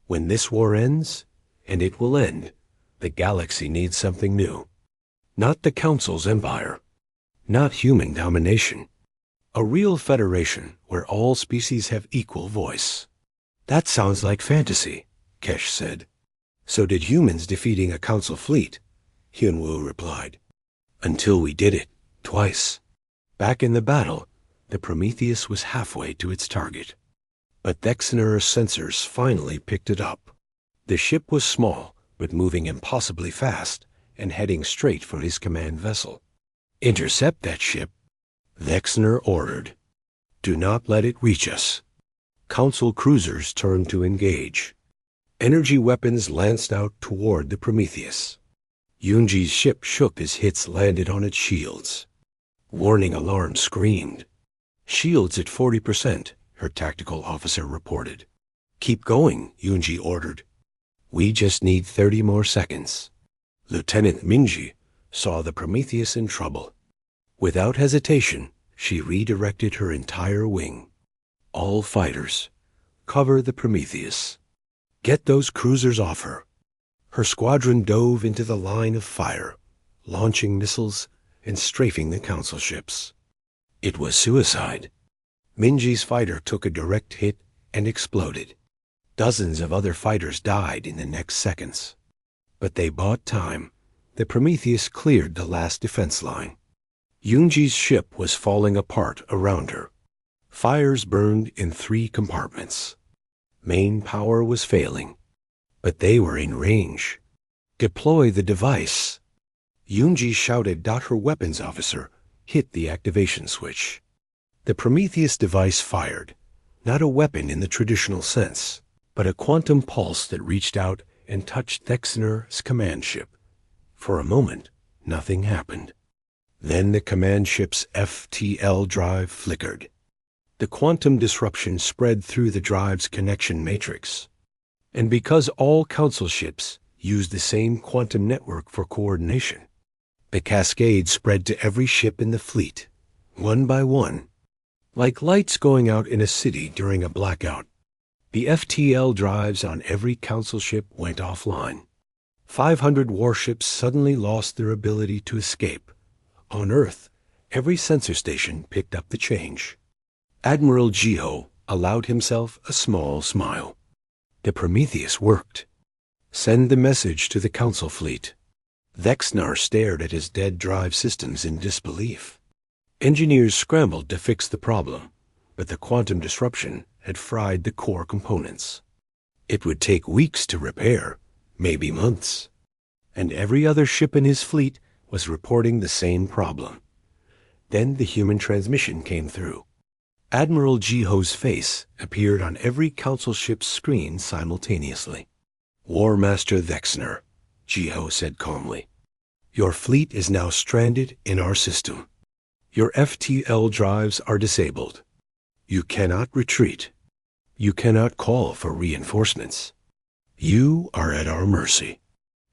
"When this war ends, and it will end, the galaxy needs something new. Not the Council's empire. Not human domination. A real federation where all species have equal voice." "That sounds like fantasy," Kesh said. "So did humans defeating a Council fleet," Hyun-Woo replied. "Until we did it, twice. Back in the battle, the Prometheus was halfway to its target. But Dexner's sensors finally picked it up. The ship was small, but moving impossibly fast and heading straight for his command vessel. "Intercept that ship," Vexner ordered. "Do not let it reach us." Council cruisers turned to engage. Energy weapons lanced out toward the Prometheus. Yunji's ship shook as hits landed on its shields. Warning alarm screamed. "Shields at 40%, her tactical officer reported. "Keep going," Yunji ordered. "We just need 30 more seconds." Lieutenant Minji saw the Prometheus in trouble. Without hesitation, she redirected her entire wing. "All fighters, cover the Prometheus. Get those cruisers off her." Her squadron dove into the line of fire, launching missiles and strafing the Council ships. It was suicide. Minji's fighter took a direct hit and exploded. Dozens of other fighters died in the next seconds. But they bought time. The Prometheus cleared the last defense line. Yunji's ship was falling apart around her. Fires burned in 3 compartments. Main power was failing. But they were in range. Deploy the device. Yunji shouted. Her weapons officer hit the activation switch. The Prometheus device fired, not a weapon in the traditional sense, but a quantum pulse that reached out and touched Thexner's command ship. For a moment, nothing happened. Then the command ship's FTL drive flickered. The quantum disruption spread through the drive's connection matrix. And because all Council ships used the same quantum network for coordination, the cascade spread to every ship in the fleet, one by one. Like lights going out in a city during a blackout, the FTL drives on every Council ship went offline. 500 warships suddenly lost their ability to escape. On Earth, every sensor station picked up the change. Admiral Jiho allowed himself a small smile. The Prometheus worked. Send the message to the Council fleet. Thexner stared at his dead drive systems in disbelief. Engineers scrambled to fix the problem, but the quantum disruption had fried the core components. It would take weeks to repair, maybe months. And every other ship in his fleet was reporting the same problem. Then the human transmission came through. Admiral Jiho's face appeared on every Council ship's screen simultaneously. War Master Thexner, Jiho said calmly, your fleet is now stranded in our system. Your FTL drives are disabled. You cannot retreat. You cannot call for reinforcements. You are at our mercy.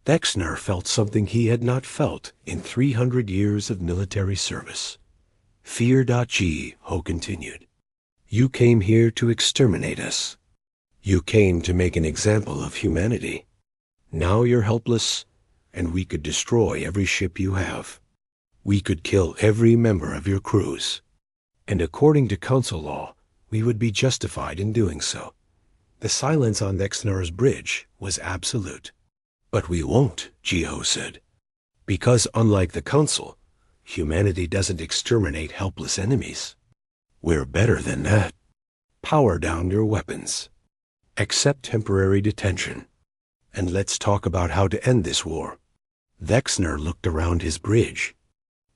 Thexner felt something he had not felt in 300 years of military service. Fear. Jiho continued. You came here to exterminate us. You came to make an example of humanity. Now you're helpless, and we could destroy every ship you have. We could kill every member of your crews. And according to Council law, we would be justified in doing so. The silence on Thexner's bridge was absolute. But we won't, Jiho said. Because unlike the Council, humanity doesn't exterminate helpless enemies. We're better than that. Power down your weapons. Accept temporary detention. And let's talk about how to end this war. Thexner looked around his bridge.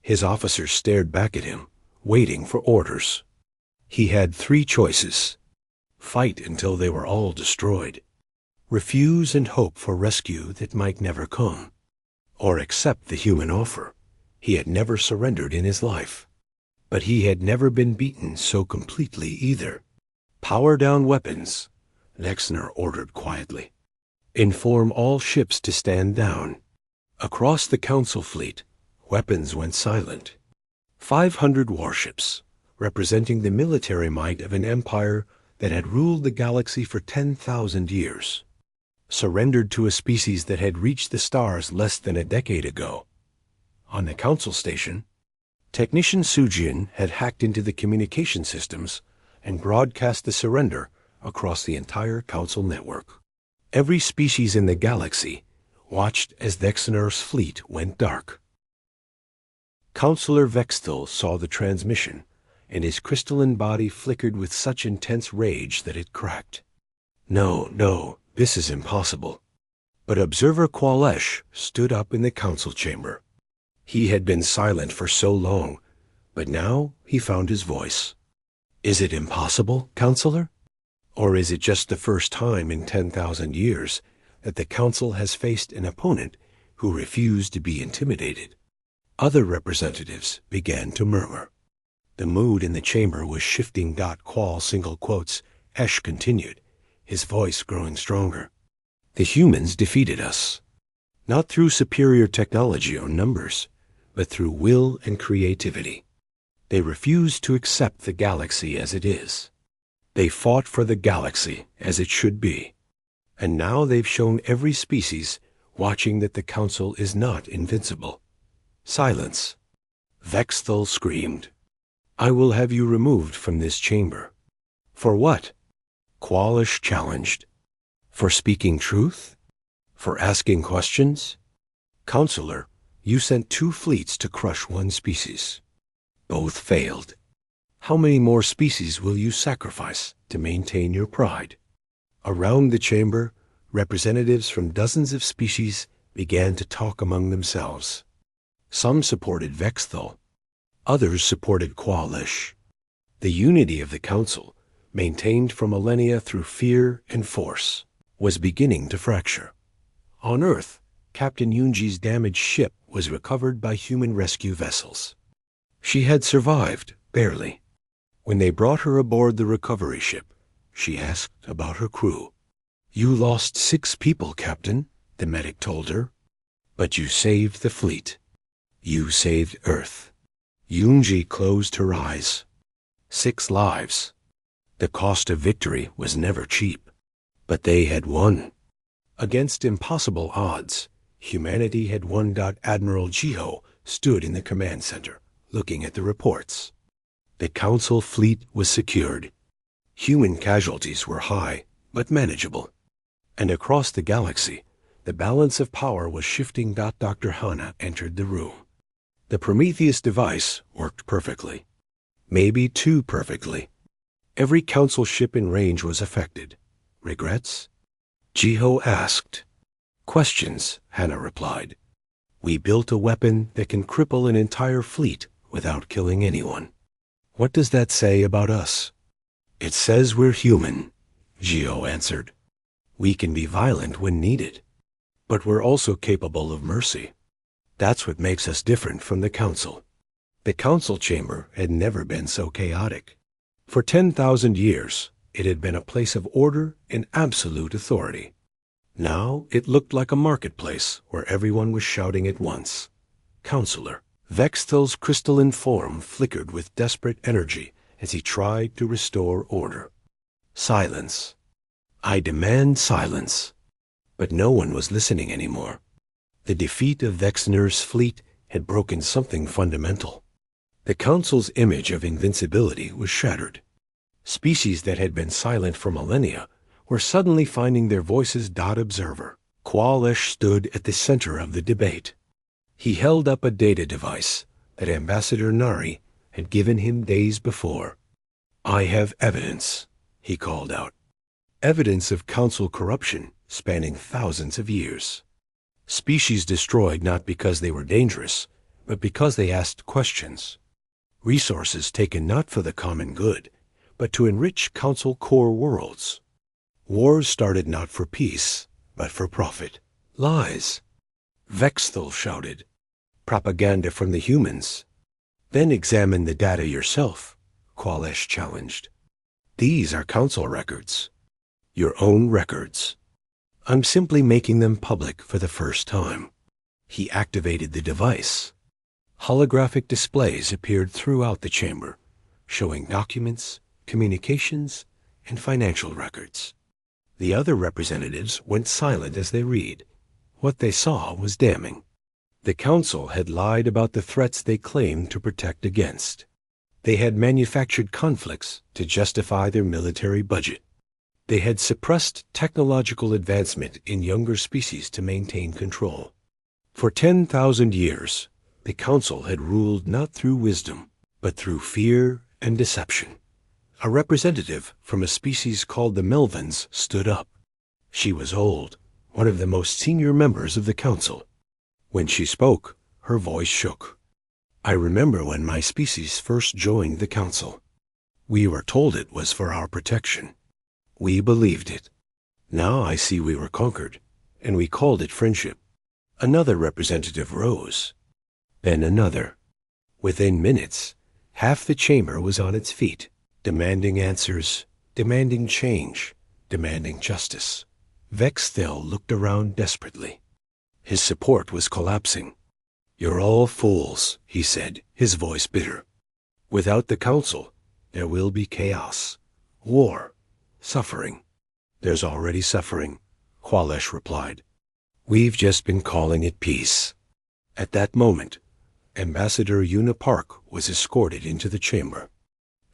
His officers stared back at him, waiting for orders. He had 3 choices. Fight until they were all destroyed. Refuse and hope for rescue that might never come. Or accept the human offer. He had never surrendered in his life. But he had never been beaten so completely either. Power down weapons, Thexner ordered quietly. Inform all ships to stand down. Across the Council fleet, weapons went silent. 500 warships, representing the military might of an empire that had ruled the galaxy for 10,000 years, surrendered to a species that had reached the stars less than a decade ago. On the Council station, Technician Sujin had hacked into the communication systems and broadcast the surrender across the entire Council network. Every species in the galaxy watched as Thexner's fleet went dark. Counselor Vexthal saw the transmission, and his crystalline body flickered with such intense rage that it cracked. No, this is impossible. But Observer Qualesh stood up in the Council chamber. He had been silent for so long, but now he found his voice. Is it impossible, Counselor? Or is it just the first time in 10,000 years that the Council has faced an opponent who refused to be intimidated? Other representatives began to murmur. The mood in the chamber was shifting. Qual single quotes, Esh continued, his voice growing stronger. The humans defeated us, not through superior technology or numbers, but through will and creativity. They refused to accept the galaxy as it is. They fought for the galaxy as it should be. And now they've shown every species watching that the Council is not invincible. Silence. Vexthal screamed. I will have you removed from this chamber. For what? Qualish challenged. For speaking truth? For asking questions? Counselor, you sent 2 fleets to crush one species. Both failed. How many more species will you sacrifice to maintain your pride? Around the chamber, representatives from dozens of species began to talk among themselves. Some supported Vexthal. Others supported Qualish. The unity of the council, maintained for millennia through fear and force, was beginning to fracture. On Earth, Captain Yunji's damaged ship was recovered by human rescue vessels. She had survived, barely. When they brought her aboard the recovery ship, she asked about her crew. "You lost 6 people, Captain," the medic told her. "But you saved the fleet. You saved Earth." Yunji closed her eyes. 6 lives. The cost of victory was never cheap. But they had won. Against impossible odds, humanity had won. Admiral Jiho stood in the command center, looking at the reports. The council fleet was secured. Human casualties were high, but manageable. And across the galaxy, the balance of power was shifting. Dr. Hana entered the room. The Prometheus device worked perfectly. Maybe too perfectly. Every council ship in range was affected. Regrets? Jiho asked. Questions, Hana replied. We built a weapon that can cripple an entire fleet without killing anyone. What does that say about us? It says we're human, Jiho answered. We can be violent when needed, but we're also capable of mercy. That's what makes us different from the council. The council chamber had never been so chaotic. For 10,000 years, it had been a place of order and absolute authority. Now it looked like a marketplace where everyone was shouting at once. Counselor. Vexthal's crystalline form flickered with desperate energy as he tried to restore order. Silence. I demand silence. But no one was listening anymore. The defeat of Vexner's fleet had broken something fundamental. The council's image of invincibility was shattered. Species that had been silent for millennia were suddenly finding their voices. Observer. Qualish stood at the center of the debate. He held up a data device that Ambassador Nari had given him days before. I have evidence, he called out. Evidence of council corruption spanning thousands of years. Species destroyed not because they were dangerous, but because they asked questions. Resources taken not for the common good, but to enrich council core worlds. Wars started not for peace, but for profit. Lies. Vexthal shouted. Propaganda from the humans. Then examine the data yourself, Qualish challenged. These are council records. Your own records. I'm simply making them public for the first time. He activated the device. Holographic displays appeared throughout the chamber, showing documents, communications, and financial records. The other representatives went silent as they read. What they saw was damning. The council had lied about the threats they claimed to protect against. They had manufactured conflicts to justify their military budget. They had suppressed technological advancement in younger species to maintain control. For 10,000 years, the council had ruled not through wisdom, but through fear and deception. A representative from a species called the Melvins stood up. She was old, one of the most senior members of the council. When she spoke, her voice shook. I remember when my species first joined the council. We were told it was for our protection. We believed it. Now I see we were conquered, and we called it friendship. Another representative rose. Then another. Within minutes, half the chamber was on its feet, demanding answers, demanding change, demanding justice. Vexthal looked around desperately. His support was collapsing. You're all fools, he said, his voice bitter. Without the council, there will be chaos, war, suffering. There's already suffering, Qualish replied. We've just been calling it peace. At that moment, Ambassador Una Park was escorted into the chamber.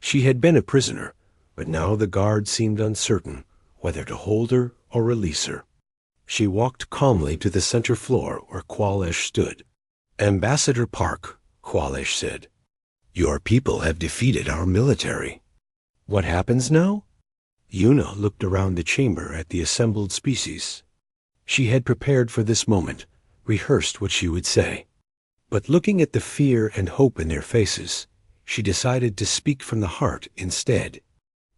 She had been a prisoner, but now the guard seemed uncertain whether to hold her or release her. She walked calmly to the center floor where Qualish stood. "Ambassador Park," Qualish said, "your people have defeated our military. What happens now?" Yuna looked around the chamber at the assembled species. She had prepared for this moment, rehearsed what she would say. But looking at the fear and hope in their faces, she decided to speak from the heart instead.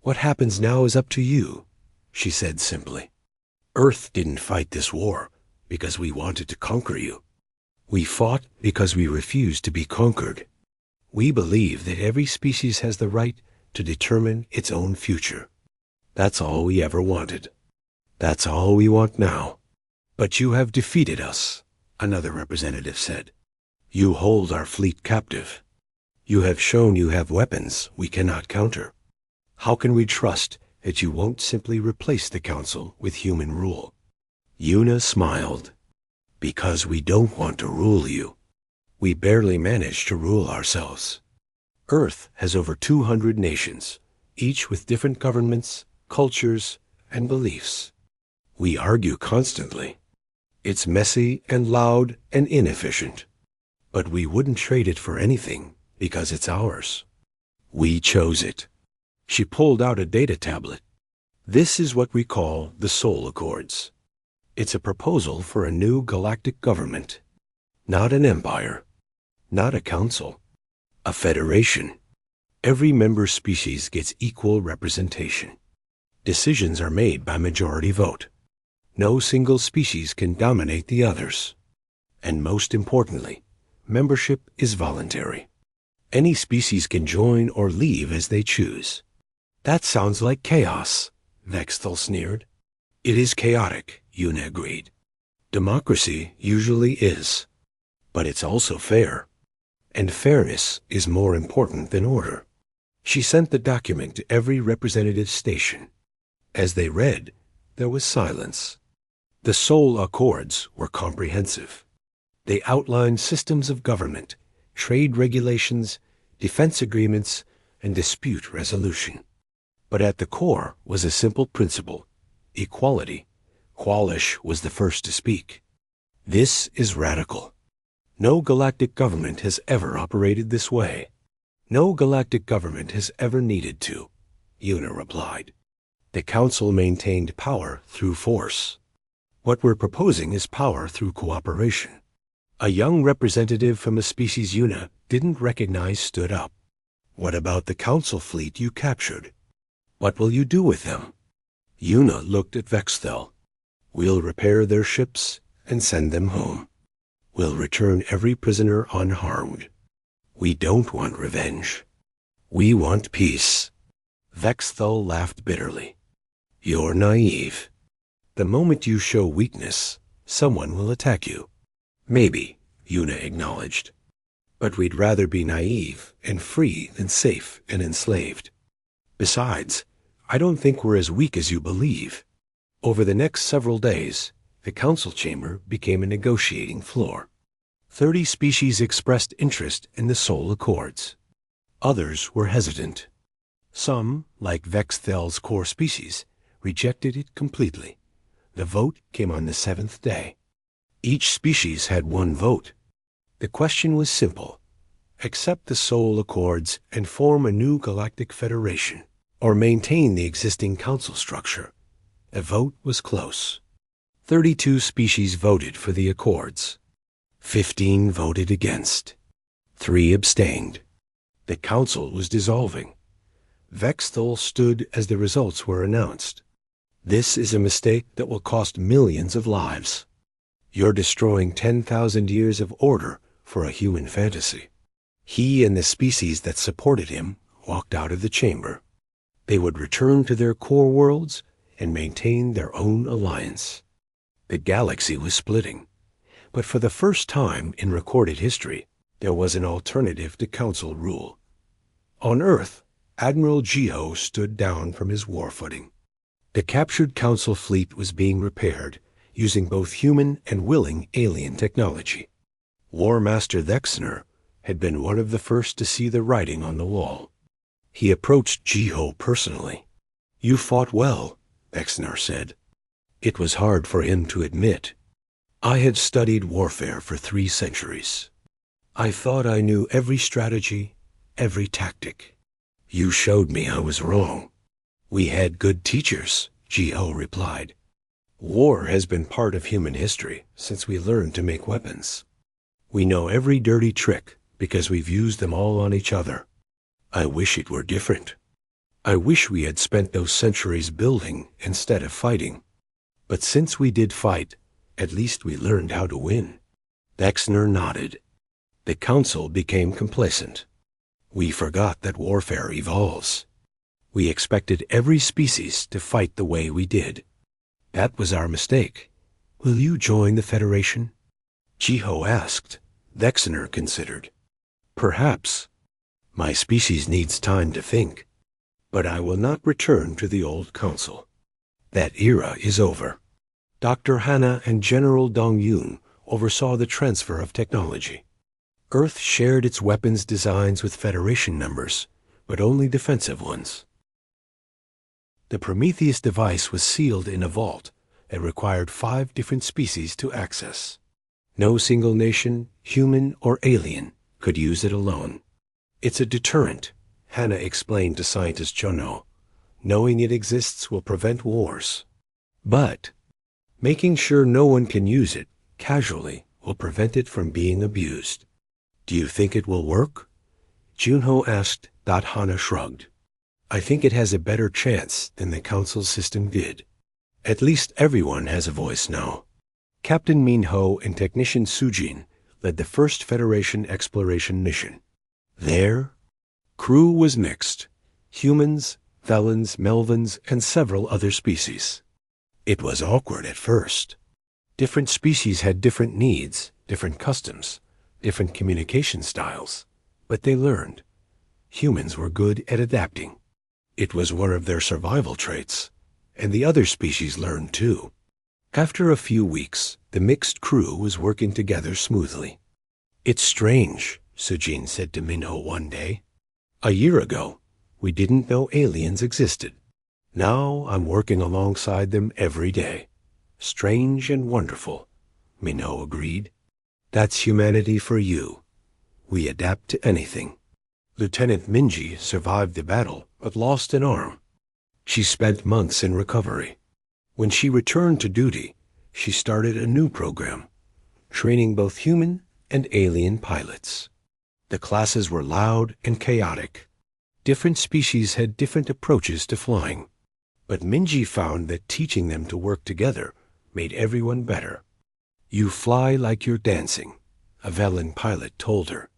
"What happens now is up to you," she said simply. "Earth didn't fight this war because we wanted to conquer you. We fought because we refused to be conquered. We believe that every species has the right to determine its own future. That's all we ever wanted. That's all we want now. But you have defeated us," another representative said. "You hold our fleet captive. You have shown you have weapons we cannot counter. How can we trust that you won't simply replace the council with human rule?" Yuna smiled. "Because we don't want to rule you. We barely manage to rule ourselves. Earth has over 200 nations, each with different governments, cultures, and beliefs. We argue constantly. It's messy and loud and inefficient. But we wouldn't trade it for anything because it's ours. We chose it." She pulled out a data tablet. "This is what we call the Soul Accords. It's a proposal for a new galactic government. Not an empire. Not a council. A federation. Every member species gets equal representation. Decisions are made by majority vote. No single species can dominate the others. And most importantly, membership is voluntary. Any species can join or leave as they choose." "That sounds like chaos," Vexthal sneered. "It is chaotic," Yuna agreed. "Democracy usually is. But it's also fair. And fairness is more important than order." She sent the document to every representative station. As they read, there was silence. The Soul Accords were comprehensive. They outlined systems of government, trade regulations, defense agreements, and dispute resolution. But at the core was a simple principle: equality. Qualish was the first to speak. "This is radical. No galactic government has ever operated this way. No galactic government has ever needed to," Yuna replied. "The Council maintained power through force. What we're proposing is power through cooperation." A young representative from a species Yuna didn't recognize stood up. "What about the Council fleet you captured? What will you do with them?" Yuna looked at Vexthal. "We'll repair their ships and send them home. We'll return every prisoner unharmed. We don't want revenge. We want peace." Vexthal laughed bitterly. "You're naive. The moment you show weakness, someone will attack you." "Maybe," Yuna acknowledged. "But we'd rather be naive and free than safe and enslaved. Besides, I don't think we're as weak as you believe." Over the next several days, the council chamber became a negotiating floor. 30 species expressed interest in the Soul Accords. Others were hesitant. Some, like Vexthal's core species, rejected it completely. The vote came on the 7th day. Each species had one vote. The question was simple: accept the Soul Accords and form a new galactic federation, or maintain the existing council structure. The vote was close. 32 species voted for the Accords. 15 voted against. 3 abstained. The council was dissolving. Vexthal stood as the results were announced. "This is a mistake that will cost millions of lives. You're destroying 10,000 years of order for a human fantasy." He and the species that supported him walked out of the chamber. They would return to their core worlds and maintain their own alliance. The galaxy was splitting, but for the first time in recorded history, there was an alternative to council rule. On Earth, Admiral Jiho stood down from his war footing. The captured council fleet was being repaired using both human and willing alien technology. War Master Thexner had been one of the first to see the writing on the wall. He approached Jiho personally. "You fought well," Thexner said. It was hard for him to admit. I had studied warfare for 3 centuries. I thought I knew every strategy, every tactic. You showed me I was wrong. We had good teachers, Ji-ho replied. War has been part of human history since we learned to make weapons. We know every dirty trick because we've used them all on each other. I wish it were different. I wish we had spent those centuries building instead of fighting. But since we did fight, at least we learned how to win. Dexner nodded. The council became complacent. We forgot that warfare evolves. We expected every species to fight the way we did. That was our mistake. Will you join the Federation? Ji-ho asked. Dexner considered. Perhaps. My species needs time to think. But I will not return to the old council. That era is over. Dr. Hana and General Dong-yoon oversaw the transfer of technology. Earth shared its weapons designs with Federation members, but only defensive ones. The Prometheus device was sealed in a vault and required 5 different species to access. No single nation, human or alien, could use it alone. It's a deterrent, Hannah explained to scientist Chono. Knowing it exists will prevent wars. But making sure no one can use it casually will prevent it from being abused. Do you think it will work? Junho asked. Hana shrugged. I think it has a better chance than the council system did. At least everyone has a voice now. Captain Min-ho and Technician Sujin led the first Federation exploration mission. Their crew was mixed. Humans, Velans, Melvins, and several other species. It was awkward at first. Different species had different needs, different customs, different communication styles, but they learned. Humans were good at adapting. It was one of their survival traits, and the other species learned too. After a few weeks, the mixed crew was working together smoothly. It's strange, Sujin said to Minho one day. A year ago, we didn't know aliens existed. Now I'm working alongside them every day. Strange and wonderful, Minho agreed. That's humanity for you. We adapt to anything. Lieutenant Minji survived the battle, but lost an arm. She spent months in recovery. When she returned to duty, she started a new program, training both human and alien pilots. The classes were loud and chaotic. Different species had different approaches to flying. But Minji found that teaching them to work together made everyone better. You fly like you're dancing, a Velen pilot told her.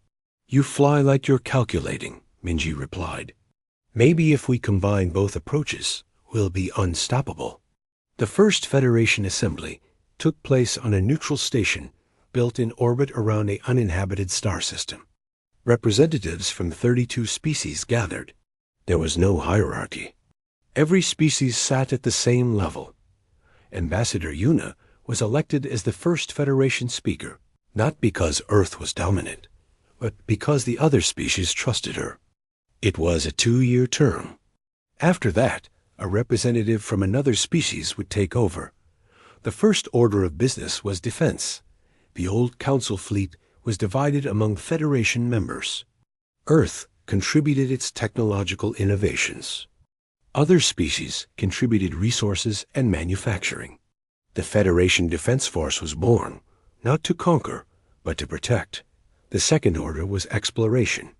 You fly like you're calculating, Minji replied. Maybe if we combine both approaches, we'll be unstoppable. The first Federation assembly took place on a neutral station built in orbit around an uninhabited star system. Representatives from 32 species gathered. There was no hierarchy. Every species sat at the same level. Ambassador Yuna was elected as the first Federation speaker, not because Earth was dominant, but because the other species trusted her. It was a 2-year term. After that, a representative from another species would take over. The first order of business was defense. The old Council fleet was divided among Federation members. Earth contributed its technological innovations. Other species contributed resources and manufacturing. The Federation Defense Force was born, not to conquer, but to protect. The second order was exploration.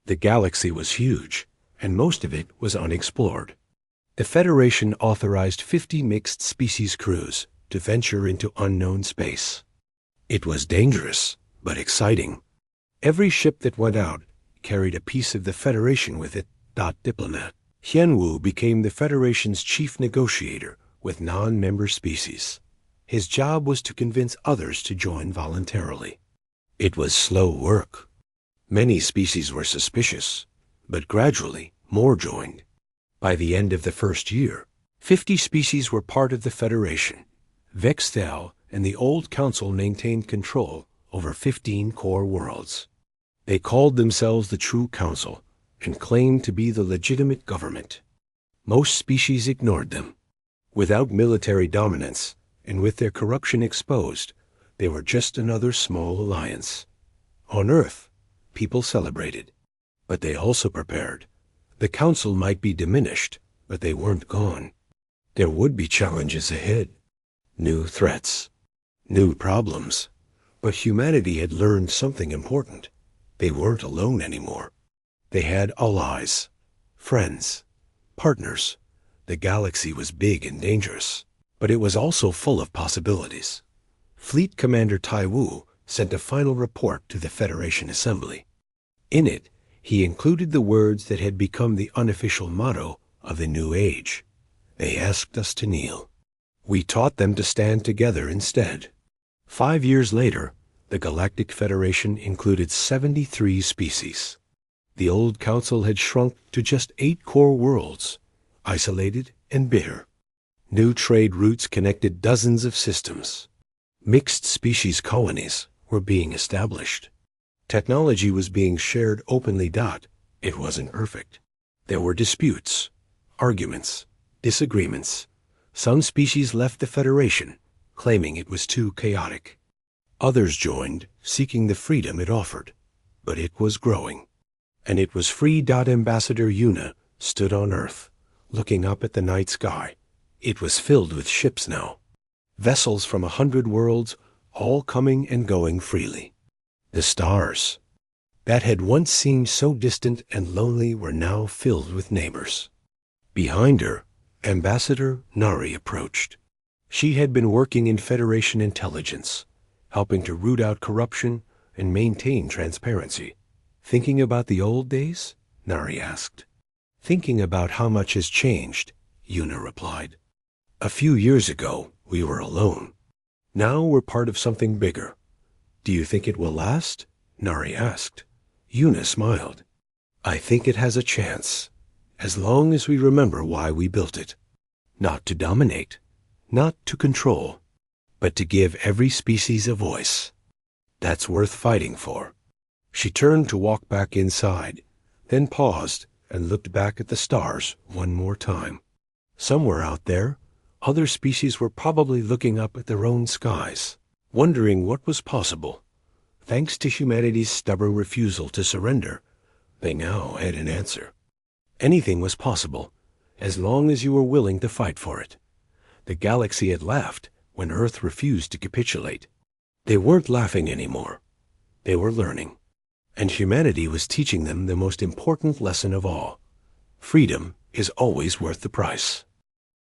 The galaxy was huge, and most of it was unexplored. The Federation authorized 50 mixed species crews to venture into unknown space. It was dangerous, but exciting. Every ship that went out carried a piece of the Federation with it. Diplomat Hianwu became the Federation's chief negotiator with non-member species. His job was to convince others to join voluntarily. It was slow work. Many species were suspicious, but gradually more joined. By the end of the first year, 50 species were part of the Federation. Vextel and the Old Council maintained control over 15 core worlds. They called themselves the True Council and claimed to be the legitimate government. Most species ignored them. Without military dominance, and with their corruption exposed, they were just another small alliance. On Earth, people celebrated, but they also prepared. The Council might be diminished, but they weren't gone. There would be challenges ahead, new threats, new problems. But humanity had learned something important. They weren't alone anymore. They had allies, friends, partners. The galaxy was big and dangerous, but it was also full of possibilities. Fleet Commander Tai Wu sent a final report to the Federation Assembly. In it, he included the words that had become the unofficial motto of the New Age. They asked us to kneel. We taught them to stand together instead. 5 years later, the Galactic Federation included 73 species. The old council had shrunk to just 8 core worlds, isolated and bitter. New trade routes connected dozens of systems. Mixed species colonies were being established. Technology was being shared openly. It wasn't perfect. There were disputes, arguments, disagreements. Some species left the Federation, claiming it was too chaotic. Others joined, seeking the freedom it offered. But it was growing. And it was free. Ambassador Yuna stood on Earth, looking up at the night sky. It was filled with ships now. Vessels from 100 worlds, all coming and going freely. The stars, that had once seemed so distant and lonely, were now filled with neighbors. Behind her, Ambassador Nari approached. She had been working in Federation intelligence, helping to root out corruption and maintain transparency. Thinking about the old days? Nari asked. Thinking about how much has changed, Yuna replied. A few years ago, we were alone. Now we're part of something bigger. Do you think it will last? Nari asked. Yuna smiled. I think it has a chance, as long as we remember why we built it. Not to dominate, not to control, but to give every species a voice. That's worth fighting for. She turned to walk back inside, then paused and looked back at the stars one more time. Somewhere out there, other species were probably looking up at their own skies, wondering what was possible. Thanks to humanity's stubborn refusal to surrender, they now had an answer. Anything was possible, as long as you were willing to fight for it. The galaxy had laughed when Earth refused to capitulate. They weren't laughing anymore. They were learning. And humanity was teaching them the most important lesson of all. Freedom is always worth the price.